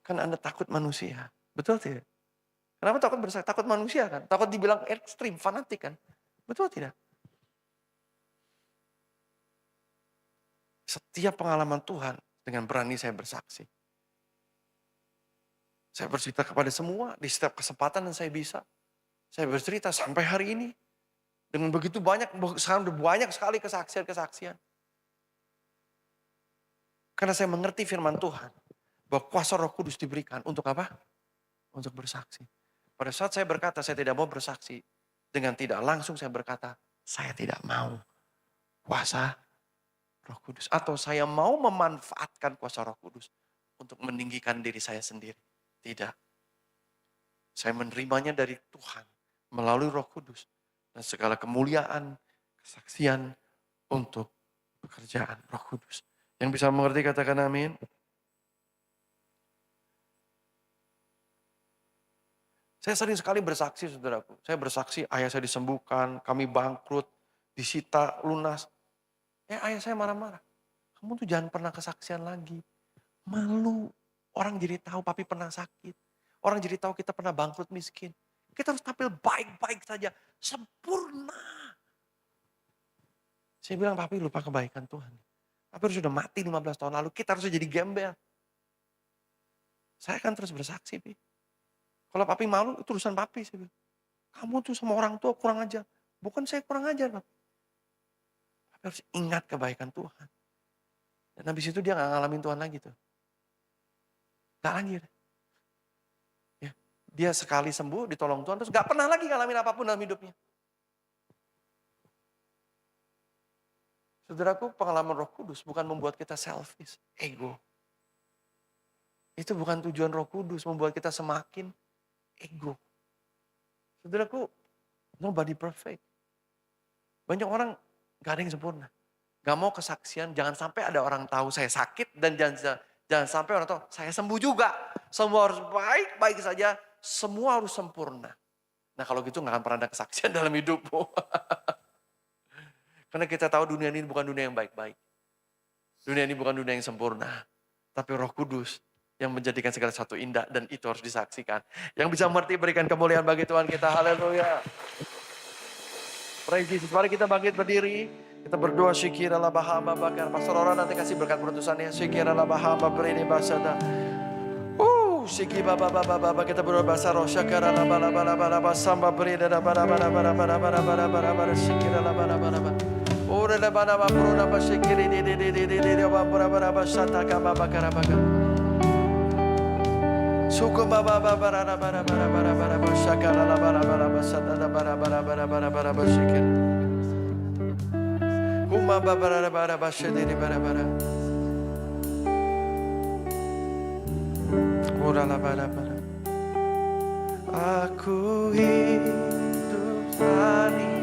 Karena Anda takut manusia. Betul tidak? Kenapa takut bersaksi? Takut manusia kan? Takut dibilang ekstrim, fanatik kan? Betul tidak? Setiap pengalaman Tuhan dengan berani saya bersaksi. Saya bercerita kepada semua di setiap kesempatan yang saya bisa. Saya bercerita sampai hari ini. Dengan begitu banyak, sekarang udah banyak sekali kesaksian-kesaksian. Karena saya mengerti firman Tuhan. Bahwa kuasa Roh Kudus diberikan untuk apa? Untuk bersaksi. Pada saat saya berkata saya tidak mau bersaksi. Dengan tidak langsung saya berkata saya tidak mau kuasa Roh Kudus. Atau saya mau memanfaatkan kuasa Roh Kudus untuk meninggikan diri saya sendiri. Tidak. Saya menerimanya dari Tuhan melalui Roh Kudus. Dan segala kemuliaan, kesaksian untuk pekerjaan Roh Kudus. Yang bisa mengerti katakan amin. Saya sering sekali bersaksi, saudaraku. Saya bersaksi ayah saya disembuhkan, kami bangkrut, disita, lunas. Ayah saya marah-marah. Kamu tuh jangan pernah kesaksian lagi. Malu. Orang jadi tahu papi pernah sakit. Orang jadi tahu kita pernah bangkrut miskin. Kita harus tampil baik-baik saja. Sempurna. Saya bilang papi lupa kebaikan Tuhan. Papi harus sudah mati 15 tahun lalu. Kita harus jadi gembel. Saya akan terus bersaksi. Pi. Kalau papi malu itu urusan papi. Saya bilang. Kamu tuh sama orang tua kurang ajar. Bukan saya kurang ajar papi. Papi harus ingat kebaikan Tuhan. Dan habis itu dia gak ngalamin Tuhan lagi tuh. Gak lagi. Ya, dia sekali sembuh, ditolong Tuhan, terus gak pernah lagi ngalamin apapun dalam hidupnya. Saudaraku, pengalaman Roh Kudus bukan membuat kita selfish, ego. Itu bukan tujuan Roh Kudus, membuat kita semakin ego. Saudaraku, nobody perfect. Banyak orang gak ada yang sempurna. Gak mau kesaksian, jangan sampai ada orang tahu saya sakit dan jangan sampai orang tahu saya sembuh juga. Semua harus baik-baik saja, semua harus sempurna. Nah kalau gitu gak akan pernah ada kesaksian dalam hidupmu. Karena kita tahu dunia ini bukan dunia yang baik-baik. Dunia ini bukan dunia yang sempurna. Tapi Roh Kudus yang menjadikan segala sesuatu indah dan itu harus disaksikan. Yang bisa mengerti berikan kemuliaan bagi Tuhan kita. Haleluya. Praise Jesus. Mari kita bangkit berdiri. Kita berdoa syikira la bahama bakar. Pastor Ora nanti kasih berkat perutusannya. Syikira la bahama berini basada. Syiki baba kita berdoa bahasa roh syakara la bala samba berida la bala syikira la bala. Ora la bala pruna ba syikiri di ba sata ka baba karabaka. Suku baba ba syakara la bala sata la bala syikir. Kuma ba syidiri bara. Aku hidup tadi